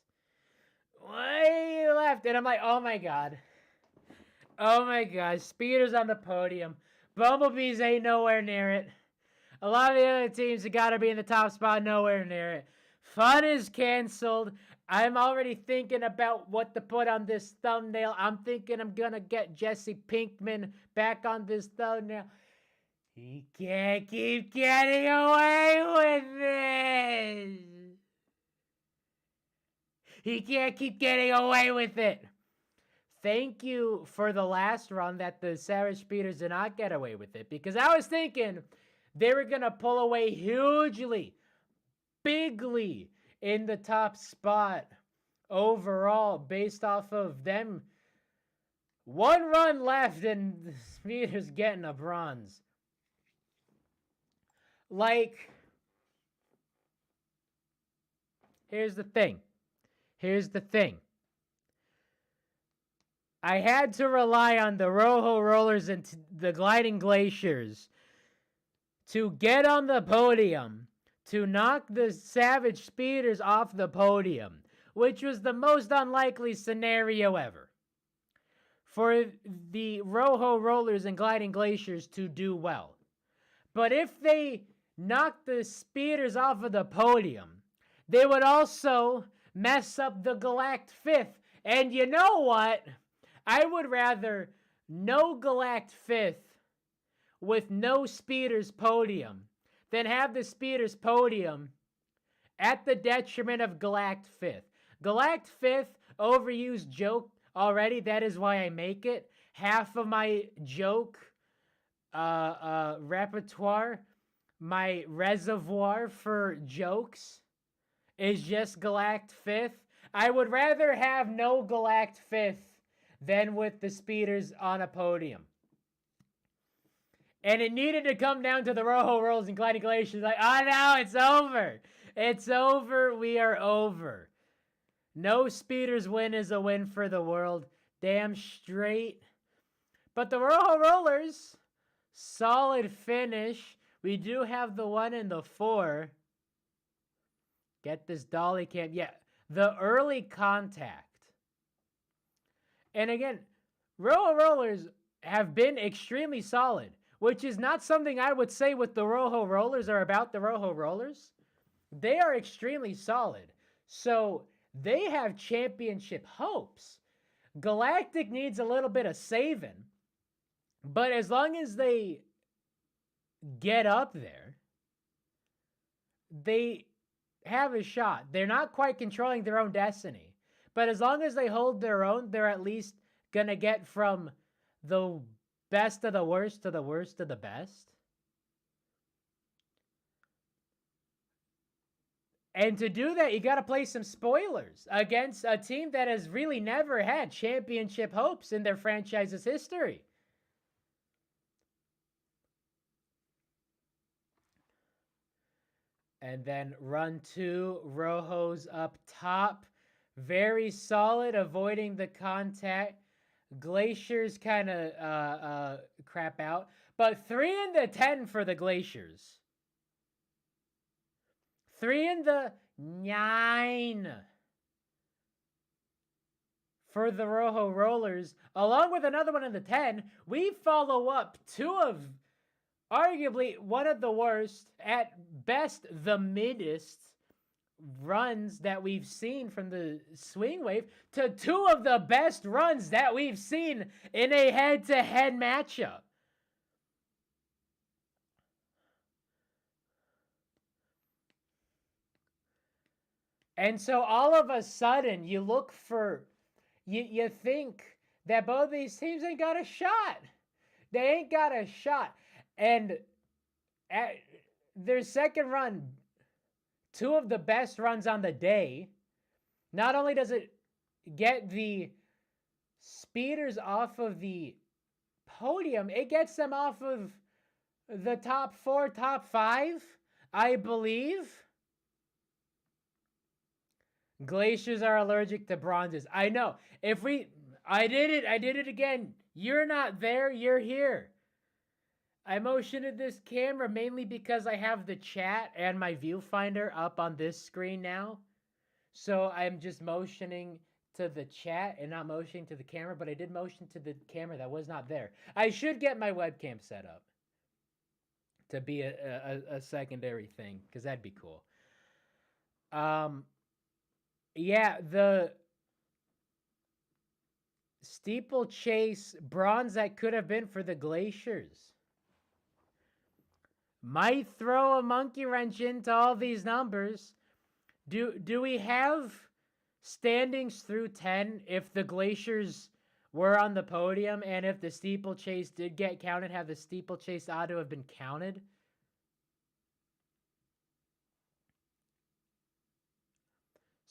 1 heat left. And I'm like, oh my God. Oh my gosh. Speeders on the podium. Bumblebees ain't nowhere near it. A lot of the other teams have got to be in the top spot, nowhere near it. Fun is canceled. I'm already thinking about what to put on this thumbnail. I'm thinking I'm going to get Jesse Pinkman back on this thumbnail. He can't keep getting away with this. He can't keep getting away with it. Thank you for the last run that the Savage Speeders did not get away with it, because I was thinking they were going to pull away hugely, bigly in the top spot overall based off of them. 1 run left and the Speeders getting a bronze. Like, here's the thing. I had to rely on the Rojo Rollers and the Gliding Glaciers to get on the podium, to knock the Savage Speeders off the podium, which was the most unlikely scenario ever. For the Rojo Rollers and Gliding Glaciers to do well. But if they knocked the Speeders off of the podium, they would also mess up the Galactic 5th. And you know what? I would rather no Galactic 5th with no Speeders podium than have the Speeders podium at the detriment of Galactic 5th. Galactic 5th, overused joke already. That is why I make it. Half of my joke repertoire, my reservoir for jokes, is just Galactic 5th. I would rather have no Galactic 5th than with the Speeders on a podium. And it needed to come down to the Rojo Rolls and Gliding Glaciers. Like, oh no, it's over. It's over. We are over. No Speeders win is a win for the world. Damn straight. But the Rojo Rollers, solid finish. We do have the 1 and the 4. Get this dolly cam. Yeah, the early contact. And again, Rojo Rollers have been extremely solid, which is not something I would say with the Rojo Rollers or about the Rojo Rollers. They are extremely solid. So they have championship hopes. Galactic needs a little bit of saving. But as long as they get up there, they have a shot. They're not quite controlling their own destiny. But as long as they hold their own, they're at least going to get from the best of the worst to the worst of the best. And to do that, you got to play some spoilers against a team that has really never had championship hopes in their franchise's history. And then run 2, Rojos up top. Very solid, avoiding the contact. Glaciers kind of crap out. But 3 in the 10 for the Glaciers. 3 in the 9 for the Rojo Rollers, along with another one in the 10. We follow up 2 of arguably one of the worst, at best the middest runs that we've seen from the Swing Wave to 2 of the best runs that we've seen in a head-to-head matchup. And so all of a sudden, you look for, you think that both these teams ain't got a shot. They ain't got a shot. And at their second run, 2 of the best runs on the day, not only does it get the speeders off of the podium, it gets them off of the top 4, top 5, I believe. Glaciers are allergic to bronzes. I know. I did it again. You're not there, you're here. I motioned to this camera mainly because I have the chat and my viewfinder up on this screen now. So I'm just motioning to the chat and not motioning to the camera, but I did motion to the camera that was not there. I should get my webcam set up to be a secondary thing, because that'd be cool. Yeah, the steeplechase bronze that could have been for the Glaciers might throw a monkey wrench into all these numbers. Do we have standings through 10 if the Glaciers were on the podium, and if the steeplechase did get counted, have the steeplechase ought to have been counted?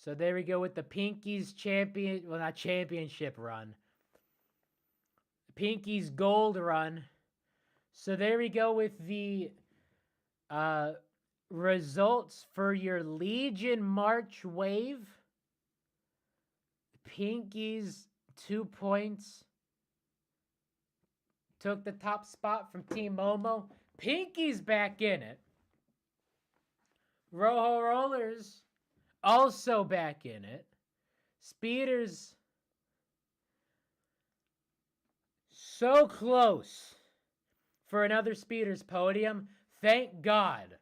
So there we go with the Pinkies not championship run. Pinkies gold run. So there we go with the results for your Legion March wave. Pinkies 2 points. Took the top spot from Team Momo. Pinkies back in it. Rojo Rollers also back in it. Speeders so close for another Speeders podium. Thank God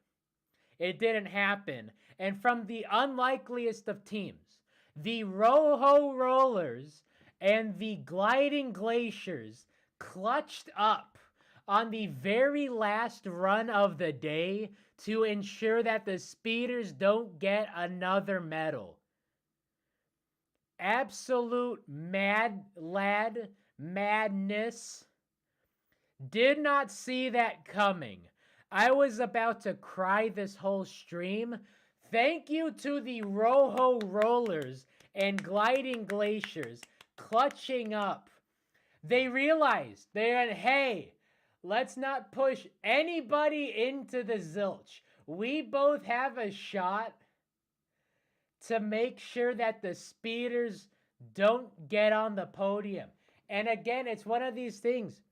it didn't happen. And from the unlikeliest of teams, the Rojo Rollers and the Gliding Glaciers clutched up on the very last run of the day to ensure that the Speeders don't get another medal. Absolute madness. Did not see that coming. I was about to cry this whole stream. Thank you to the Rojo Rollers and Gliding Glaciers clutching up. They realized, they went, hey, let's not push anybody into the zilch. We both have a shot to make sure that the Speeders don't get on the podium. And again, it's one of these things.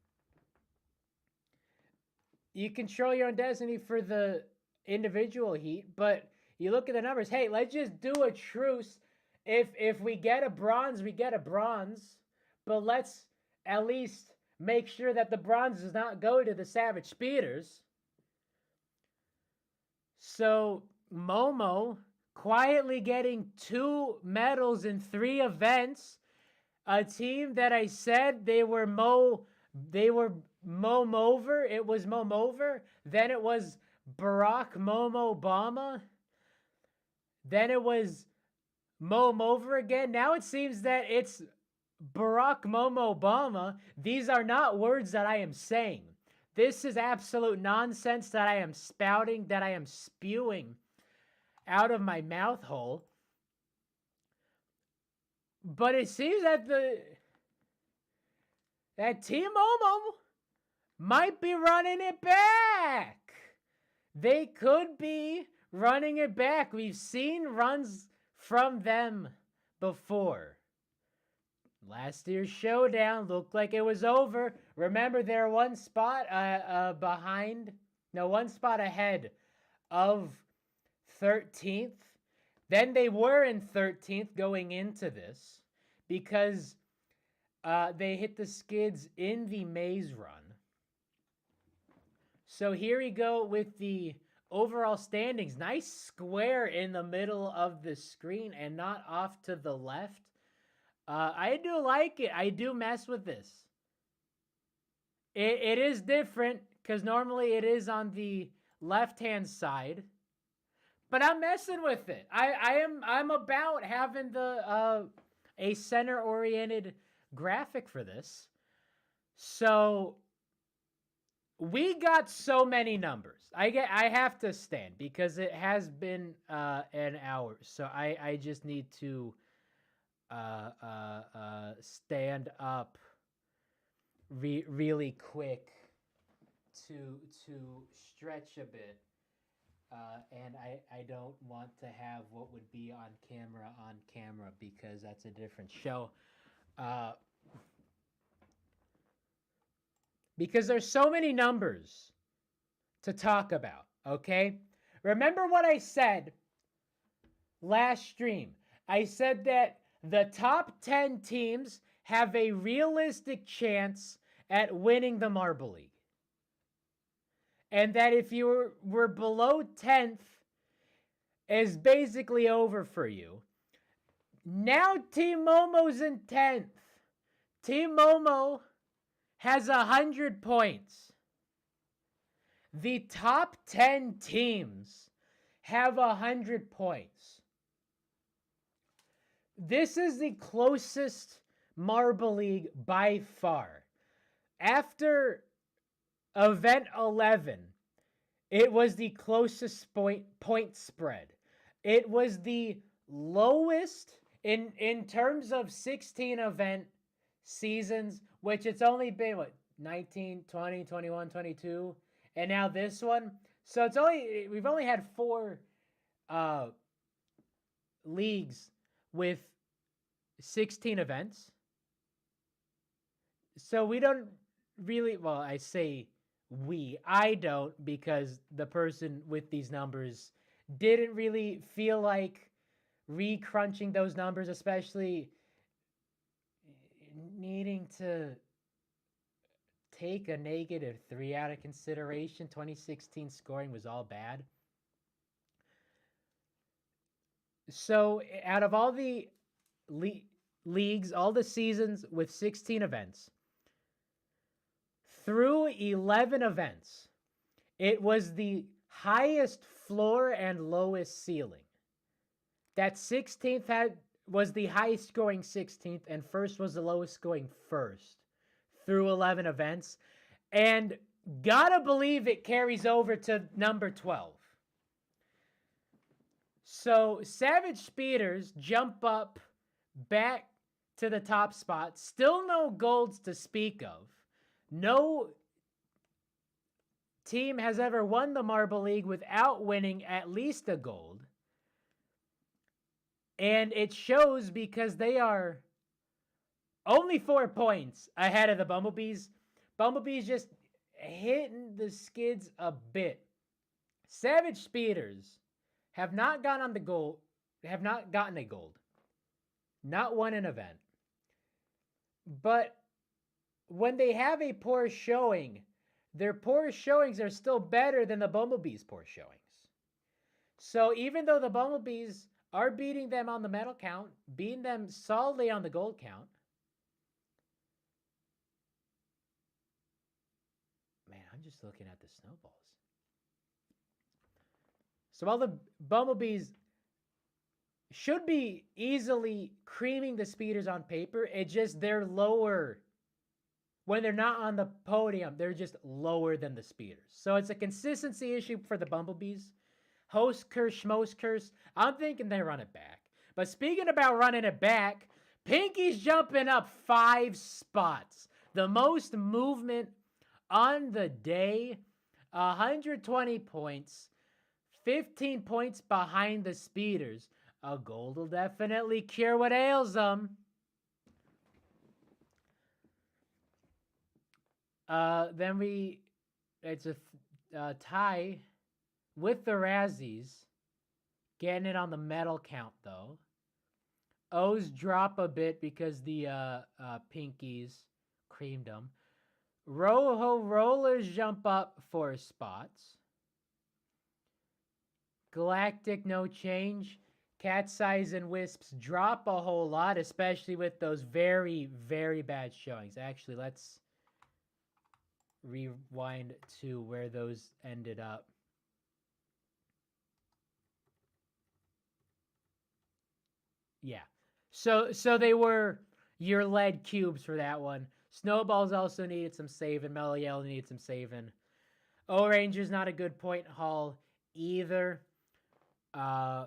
You control your own destiny for the individual heat, but you look at the numbers. Hey, let's just do a truce. If we get a bronze, we get a bronze. But let's at least make sure that the bronze does not go to the Savage Speeders. So Momo quietly getting 2 medals in 3 events. A team that I said they were Momover. It was Momover. Then it was Barack Momo Obama. Then it was Momover again. Now it seems that it's Barack Momo Obama. These are not words that I am saying. This is absolute nonsense that I am spouting, that I am spewing out of my mouth hole. But it seems that Team Momo might be running it back. They could be running it back. We've seen runs from them before. Last year's showdown looked like it was over. Remember, they're one spot one spot ahead of 13th. Then they were in 13th going into this because they hit the skids in the maze run. So here we go with the overall standings. Nice square in the middle of the screen and not off to the left. I do like it. I do mess with this. It is different because normally it is on the left-hand side. But I'm messing with it. I'm about having the a center-oriented graphic for this. So we got so many numbers. I have to stand because it has been an hour. So I just need to stand up really quick to stretch a bit. And I don't want to have what would be on camera because that's a different show. Because there's so many numbers to talk about, okay? Remember what I said last stream. I said that the top 10 teams have a realistic chance at winning the Marble League. And that if you were below 10th, is basically over for you. Now Team Momo's in 10th. Team Momo has 100 points. The top 10 teams have 100 points. This is the closest Marble League by far. After Event 11, it was the closest point spread. It was the lowest in terms of 16 event seasons, which it's only been, 19, 20, 21, 22, and now this one. So we've only had 4 leagues with 16 events. So we don't really, I don't, because the person with these numbers didn't really feel like re-crunching those numbers, especially needing to take a -3 out of consideration. 2016 scoring was all bad. So out of all the leagues, all the seasons with 16 events, through 11 events, it was the highest floor and lowest ceiling. That 16th was the highest scoring 16th, and first was the lowest scoring first through 11 events. And gotta believe it carries over to number 12. So Savage Speeders jump up back to the top spot. Still no golds to speak of. No team has ever won the Marble League without winning at least a gold. And it shows because they are only 4 points ahead of the Bumblebees. Bumblebees just hitting the skids a bit. Savage Speeders have not gotten a gold. Not won an event. But when they have a poor showing, their poor showings are still better than the Bumblebees' poor showings. So even though the Bumblebees are beating them on the medal count, beating them solidly on the gold count, man, I'm just looking at the Snowballs. So while the Bumblebees should be easily creaming the Speeders on paper, it's just they're lower. When they're not on the podium, they're just lower than the Speeders. So it's a consistency issue for the Bumblebees. Host curse, schmost curse. I'm thinking they run it back. But speaking about running it back, Pinkies jumping up 5 spots. The most movement on the day. 120 points. 15 points behind the Speeders. A gold will definitely cure what ails them. Then it's a tie with the Razzies. Getting it on the medal count, though. O's drop a bit because the Pinkies creamed them. Rollers jump up 4 spots. Galactic, no change. Cat's Eyes and Wisps drop a whole lot, especially with those very, very bad showings. Actually, let's rewind to where those ended up. Yeah. So they were your lead cubes for that one. Snowballs also needed some saving. Mellow Yellow needed some saving. O-Ranger's not a good point haul either. Yeah,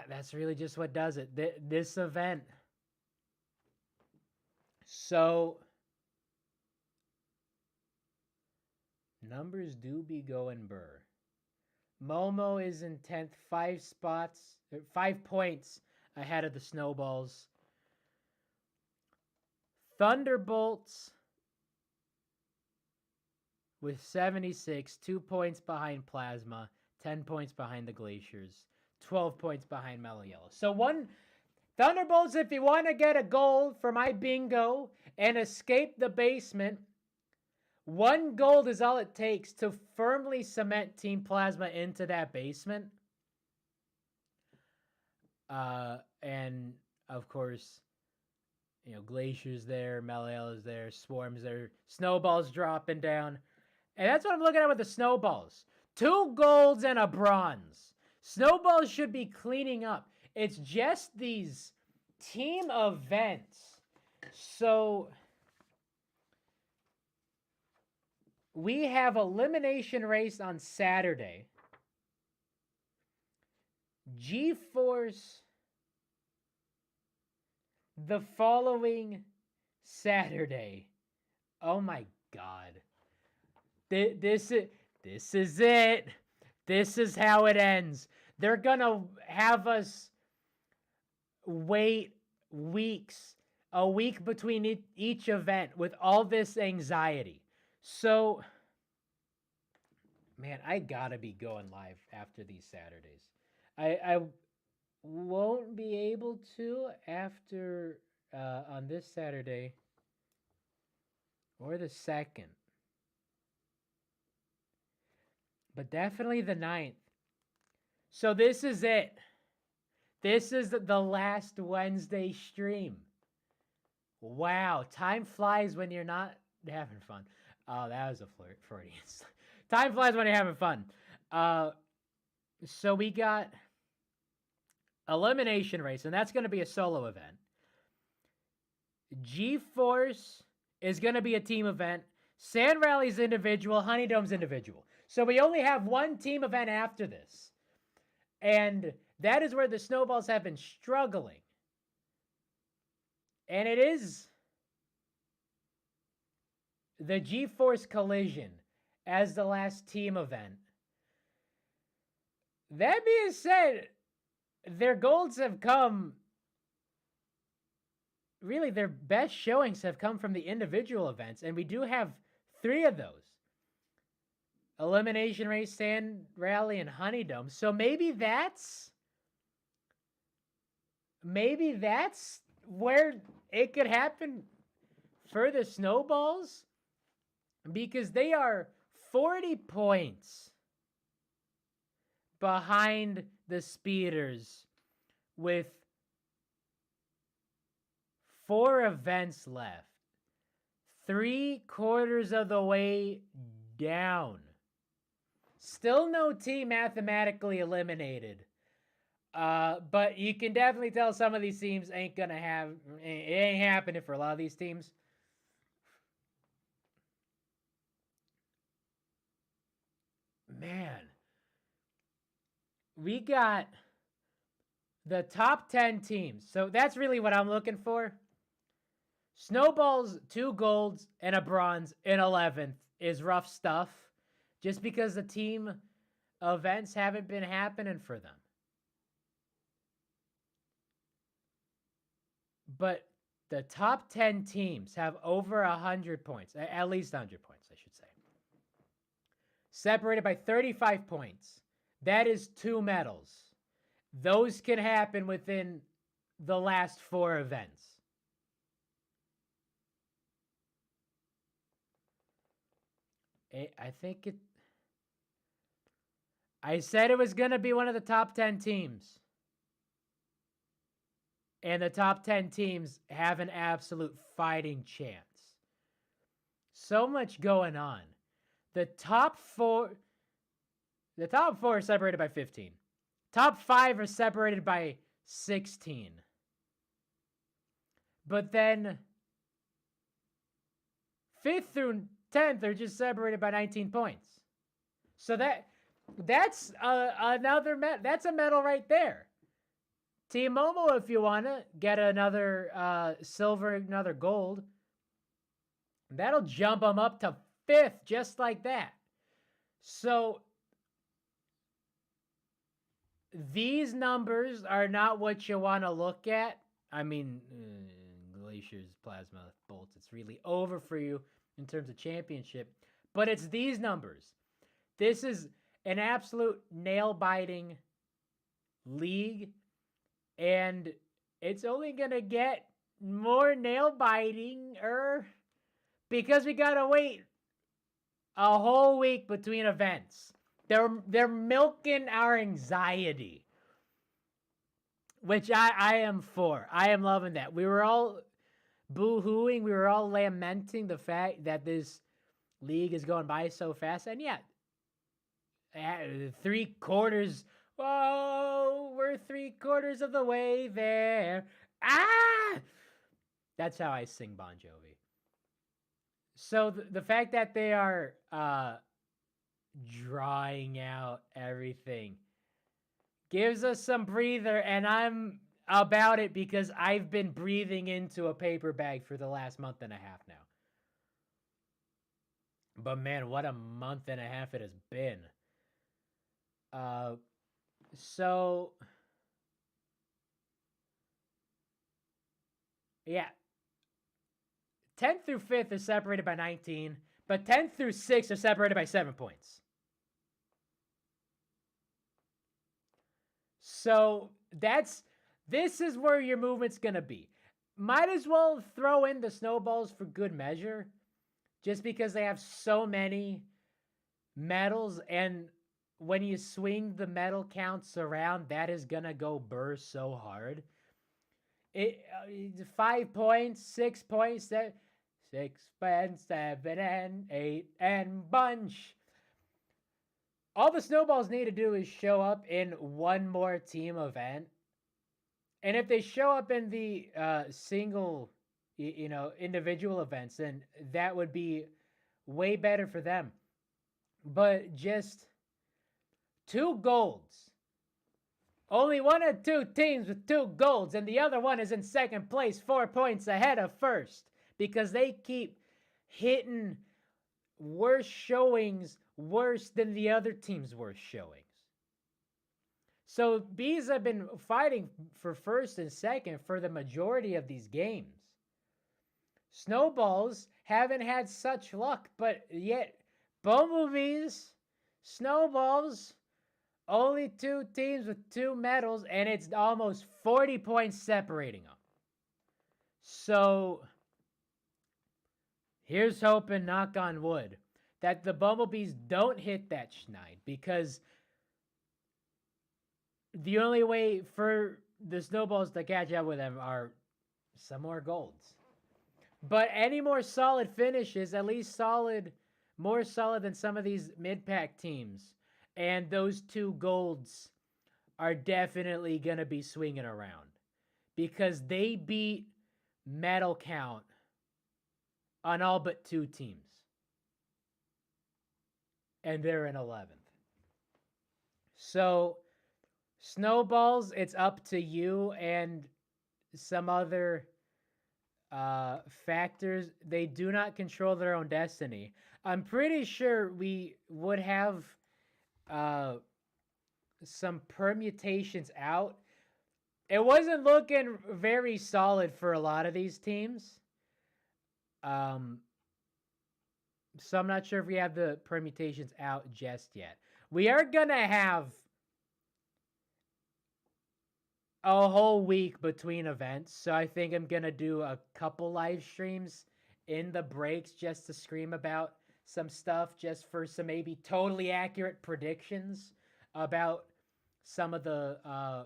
that's really just what does it. This event. So numbers do be going burr. Momo is in 10th, 5 points ahead of the Snowballs. Thunderbolts with 76, 2 points behind Plasma, 10 points behind the Glaciers, 12 points behind Mellow Yellow. So Thunderbolts, if you want to get a gold for my bingo and escape the basement, 1 gold is all it takes to firmly cement Team Plasma into that basement. And of course, Glaciers there, Mellow Yellow's there, Swarm's there, Snowballs dropping down. And that's what I'm looking at with the Snowballs. 2 golds and a bronze. Snowballs should be cleaning up. It's just these team events. So we have elimination race on Saturday. G-Force the following Saturday. Oh my God. This is it. This is how it ends. They're gonna have us wait weeks, a week between each event with all this anxiety. So, man, I gotta be going live after these Saturdays. I won't be able to after on this Saturday or the 2nd. But definitely the 9th. So this is it. This is the last Wednesday stream. Wow, time flies when you're not having fun. Oh, that was a Freudian. Time flies when you're having fun. So we got elimination race, and that's going to be a solo event. G-Force is going to be a team event. Sand Rally's individual. Honeydome's individual. So we only have 1 team event after this. And that is where the Snowballs have been struggling. And it is the G-Force Collision as the last team event. That being said, their golds have come, really their best showings have come from the individual events, and we do have 3 of those. Elimination Race, Sand Rally, and Honeydome. So maybe that's where it could happen for the Snowballs, because they are 40 points behind the Speeders with 4 events left. 3/4 of the way down. Still no team mathematically eliminated. But you can definitely tell some of these teams it ain't happening for a lot of these teams. Man. We got the top 10 teams. So that's really what I'm looking for. Snowballs, 2 golds and a bronze in 11th is rough stuff. Just because the team events haven't been happening for them. But the top 10 teams have over 100 points, at least 100 points, I should say. Separated by 35 points. That is 2 medals. Those can happen within the last 4 events. I think it... I said it was going to be one of the top 10 teams. And the top 10 teams have an absolute fighting chance. So much going on. The top 4 are separated by 15. Top 5 are separated by 16. But then 5th through 10th are just separated by 19 points. So that's another that's a medal right there. Team Momo, if you want to get another silver, another gold, that'll jump them up to 5th just like that. So these numbers are not what you want to look at. I mean, Glaciers, Plasma, Bolts, it's really over for you in terms of championship. But it's these numbers. This is an absolute nail-biting league. And it's only going to get more nail-biting because we got to wait a whole week between events. They're milking our anxiety, which I am for. I am loving that. We were all boo-hooing. We were all lamenting the fact that this league is going by so fast. And yeah, 3/4... Whoa, we're 3/4 of the way there. Ah! That's how I sing Bon Jovi. So the fact that they are drawing out everything gives us some breather, and I'm about it because I've been breathing into a paper bag for the last month and a half now. But man, what a month and a half it has been. So, yeah. 10th through 5th are separated by 19, but 10th through 6th are separated by 7 points. So, this is where your movement's going to be. Might as well throw in the Snowballs for good measure, just because they have so many medals, and when you swing the medal counts around, that is going to go burr so hard. 5 points, 6 points, 6 and 7 and 8 and bunch. All the Snowballs need to do is show up in one more team event. And if they show up in the single, individual events, then that would be way better for them. But just 2 golds. Only 1 or 2 teams with 2 golds, and the other one is in second place, 4 points ahead of first, because they keep hitting worse showings worse than the other team's worst showings. So Bees have been fighting for first and second for the majority of these games. Snowballs haven't had such luck, but yet Bumblebees, Snowballs, only 2 teams with 2 medals, and it's almost 40 points separating them. So here's hoping, knock on wood, that the Bumblebees don't hit that schneid, because the only way for the Snowballs to catch up with them are some more golds. But any more solid finishes, at least more solid than some of these mid-pack teams, and those 2 golds are definitely going to be swinging around, because they beat medal count on all but 2 teams. And they're in 11th. So, Snowballs, it's up to you and some other factors. They do not control their own destiny. I'm pretty sure we would have some permutations out, it wasn't looking very solid for a lot of these teams. So I'm not sure if we have the permutations out just yet. We are gonna have a whole week between events, so I think I'm gonna do a couple live streams in the breaks just to scream about some stuff, just for some maybe totally accurate predictions about some of the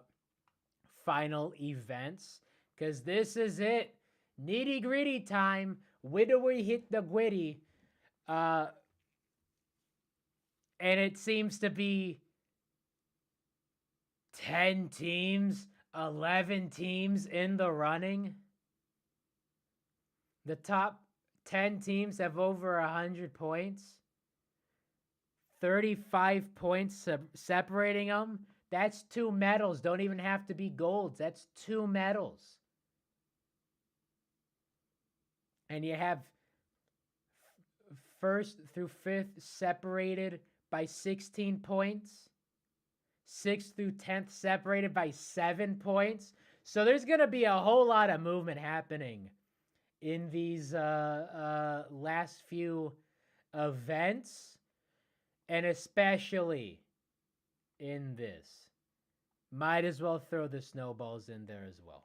final events, because this is it, nitty gritty time. Where do we hit the gritty? And it seems to be 10 teams, 11 teams in the running. The top 10 teams have over 100 points. 35 points separating them. That's 2 medals. Don't even have to be golds. That's 2 medals. And you have first through fifth separated by 16 points. 6th through 10th separated by 7 points. So there's going to be a whole lot of movement happening in these last few events, and especially in this. Might as well throw the snowballs in there as well.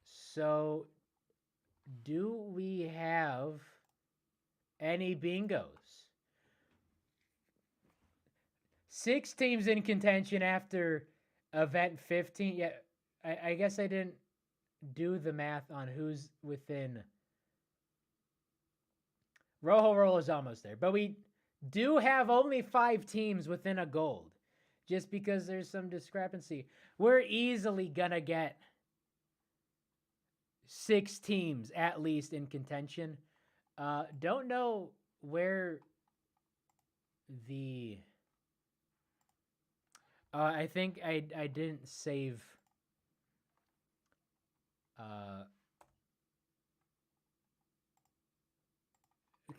So, do we have any bingos? 6 teams in contention after event 15. Yeah, I guess I didn't do the math on who's within. Rojo Roller's almost there, but we do have only 5 teams within a gold, just because there's some discrepancy. We're easily gonna get 6 teams at least in contention. Don't know where the. I think I didn't save.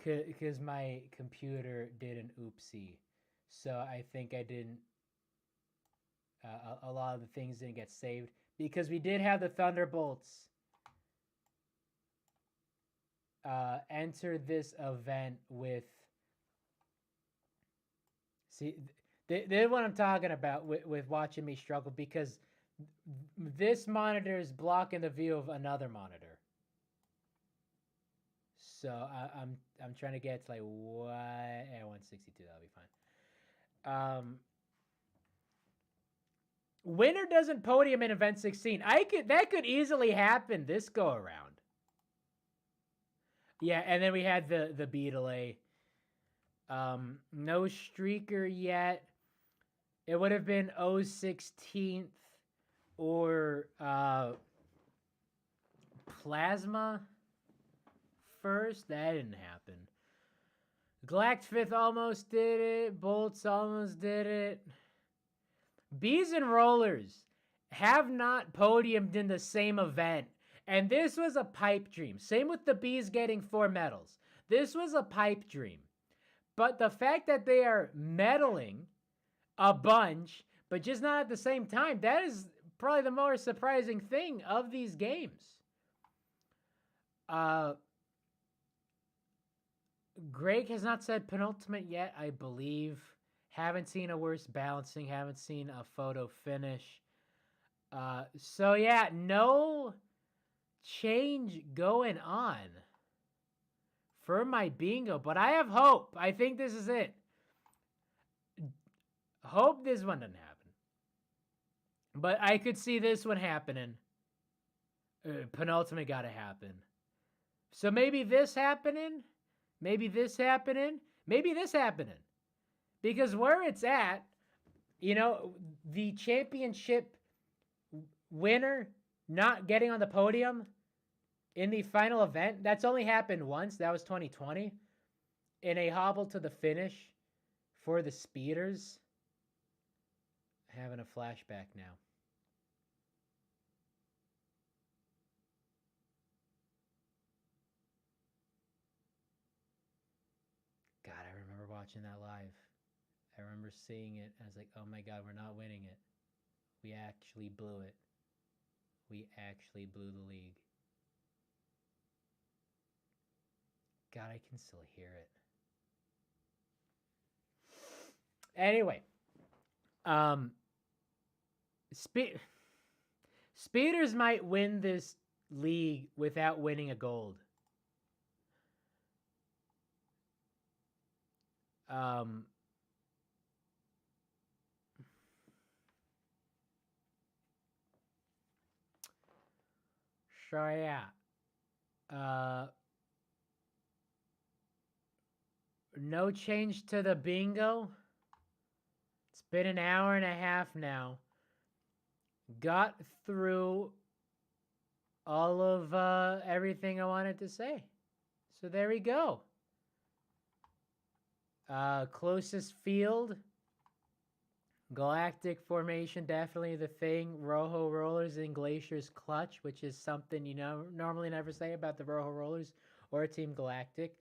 Because my computer did an oopsie, so I think I didn't. A lot of the things didn't get saved because we did have the Thunderbolts enter this event with. See, they're what I'm talking about with watching me struggle, because this monitor is blocking the view of another monitor. So I'm trying to get to like 162. That'll be fine. Winner doesn't podium in event 16. That could easily happen this go around. Yeah, and then we had the B delay. No streaker yet. It would have been 016th or Plasma first. That didn't happen. Galactic 5th almost did it. Bolts almost did it. Bees and Rollers have not podiumed in the same event. And this was a pipe dream. Same with the Bees getting 4 medals. This was a pipe dream. But the fact that they are medaling a bunch, but just not at the same time, that is probably the more surprising thing of these games. Greg has not said penultimate yet, I believe. Haven't seen a worse balancing. Haven't seen a photo finish. So yeah, no change going on for my bingo, but I have hope. I think this is it. Hope this one doesn't happen, but I could see this one happening. Penultimate gotta happen. So maybe this happening, maybe this happening, maybe this happening. Because where it's at, the championship winner not getting on the podium in the final event, that's only happened once. That was 2020 in a hobble to the finish for the speeders. Having a flashback now. God, I remember watching that live. I remember seeing it. I was like, oh my God, we're not winning it. We actually blew it. We actually blew the league. God, I can still hear it. Anyway, Speeders might win this league without winning a gold. So yeah. No change to the bingo. It's been an hour and a half now. Got through all of everything I wanted to say. So there we go. Closest field. Galactic formation, definitely the thing. Rojo Rollers and Glaciers clutch, which is something you normally never say about the Rojo Rollers or Team Galactic.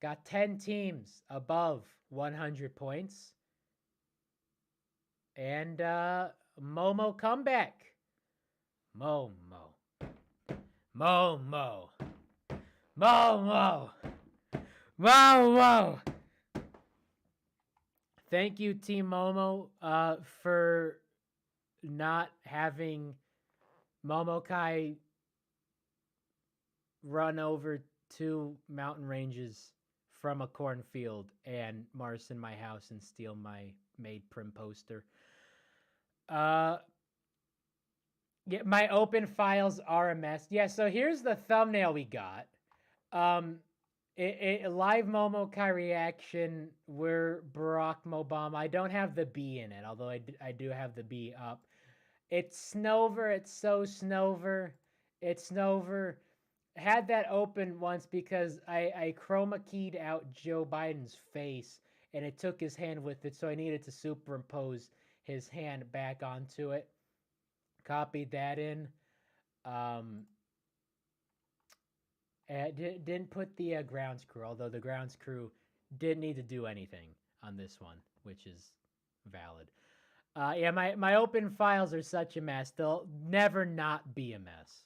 Got 10 teams above 100 points. And Momo comeback. Momo. Momo. Momo. Momo. Thank you, Team Momo, for not having Momokai run over 2 mountain ranges from a cornfield and march in my house and steal my made prim poster. Yeah, my open files are a mess. Yeah, so here's the thumbnail we got. Live Momokai reaction. We're Barack Obama. I don't have the B in it, although I do have the B up. It's Snover. It's so Snover. It's Snover. Had that open once because I chroma keyed out Joe Biden's face and it took his hand with it, so I needed to superimpose his hand back onto it. Copied that in. Didn't put the grounds crew, although the grounds crew didn't need to do anything on this one, which is valid. Yeah, my open files are such a mess. They'll never not be a mess.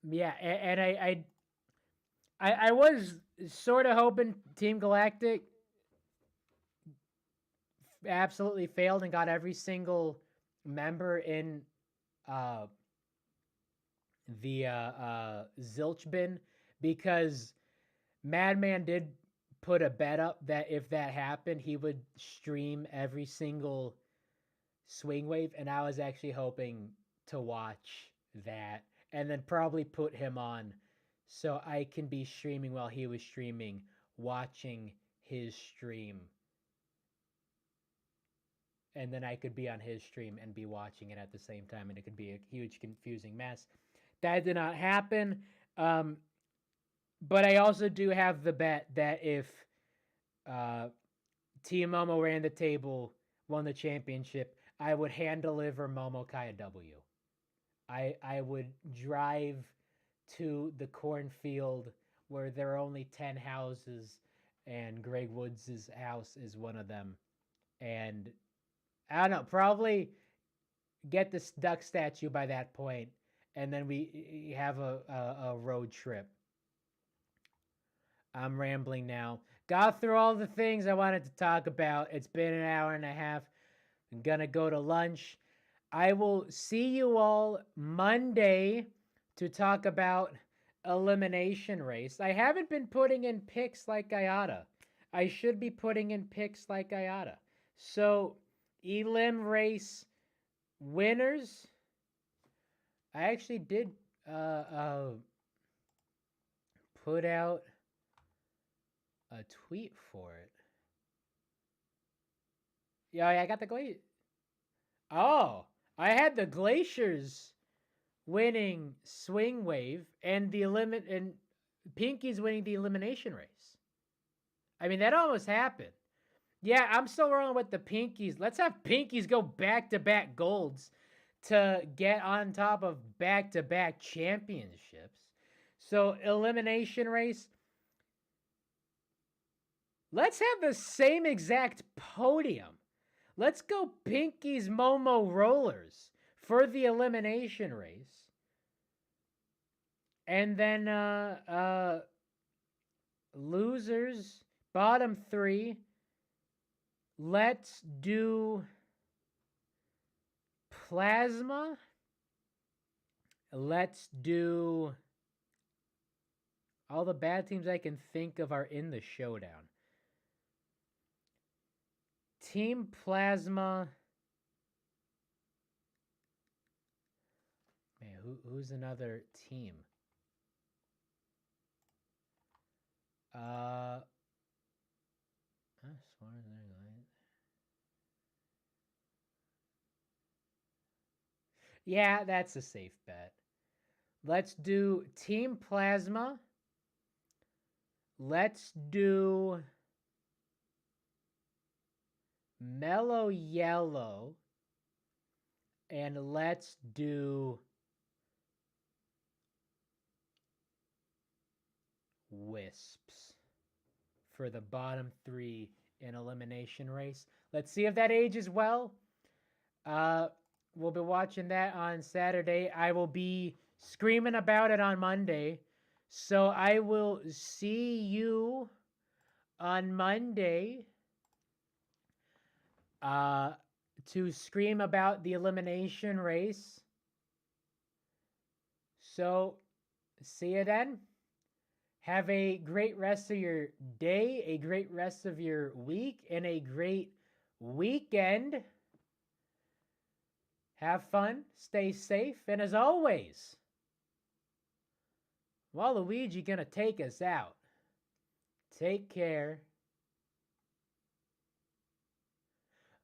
Yeah, and I was sort of hoping Team Galactic absolutely failed and got every single member in the zilch bin, because Madman did put a bet up that if that happened, he would stream every single swing wave, and I was actually hoping to watch that and then probably put him on so I can be streaming while he was streaming, watching his stream. And then I could be on his stream and be watching it at the same time, and it could be a huge confusing mess. That did not happen. But I also do have the bet that if Team Momo ran the table, won the championship, I would hand deliver Momokai a W. I would drive to the cornfield where there are only 10 houses, and Greg Woods' house is one of them. And I don't know, probably get this duck statue by that point, and then we have a road trip. I'm rambling now. Got through all the things I wanted to talk about. It's been an hour and a half. I'm going to go to lunch. I will see you all Monday to talk about elimination race. I haven't been putting in picks like I oughta. I should be putting in picks like I oughta. So, elim race winners. I actually did put out a tweet for it. Yeah, I got the Glaciers. Oh, I had the Glaciers winning swing wave and and Pinkies winning the elimination race. I mean, that almost happened. Yeah, I'm still rolling with the Pinkies. Let's have Pinkies go back-to-back golds to get on top of back-to-back championships. So, elimination race. Let's have the same exact podium. Let's go Pinkies, Momo, Rollers for the elimination race. And then losers, bottom 3. Let's do Plasma. Let's do... All the bad teams I can think of are in the showdown. Team Plasma. Man, who's another team? Yeah, that's a safe bet. Let's do Team Plasma. Let's do Mellow Yellow. And let's do Wisps for the bottom 3 in elimination race. Let's see if that ages well. We'll be watching that on Saturday. I will be screaming about it on Monday. So I will see you on Monday to scream about the elimination race. So see you then. Have a great rest of your day, a great rest of your week, and a great weekend. Have fun, stay safe, and as always, Waluigi gonna take us out. Take care.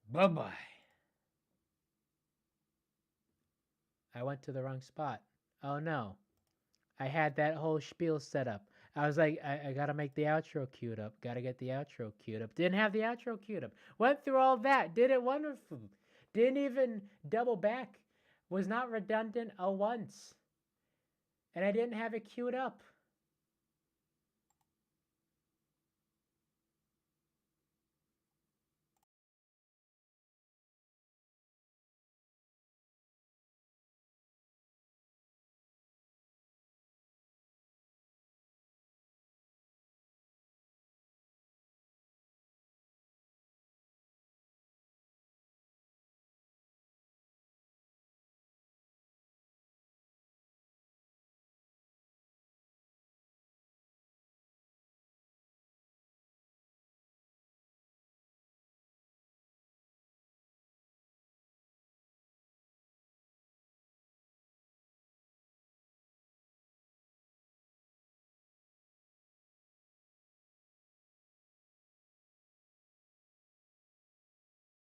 Bye-bye. I went to the wrong spot. Oh no. I had that whole spiel set up. I was like, I gotta make the outro queued up. Gotta get the outro queued up. Didn't have the outro queued up. Went through all that. Did it wonderful. Didn't even double back. Was not redundant a once. And I didn't have it queued up.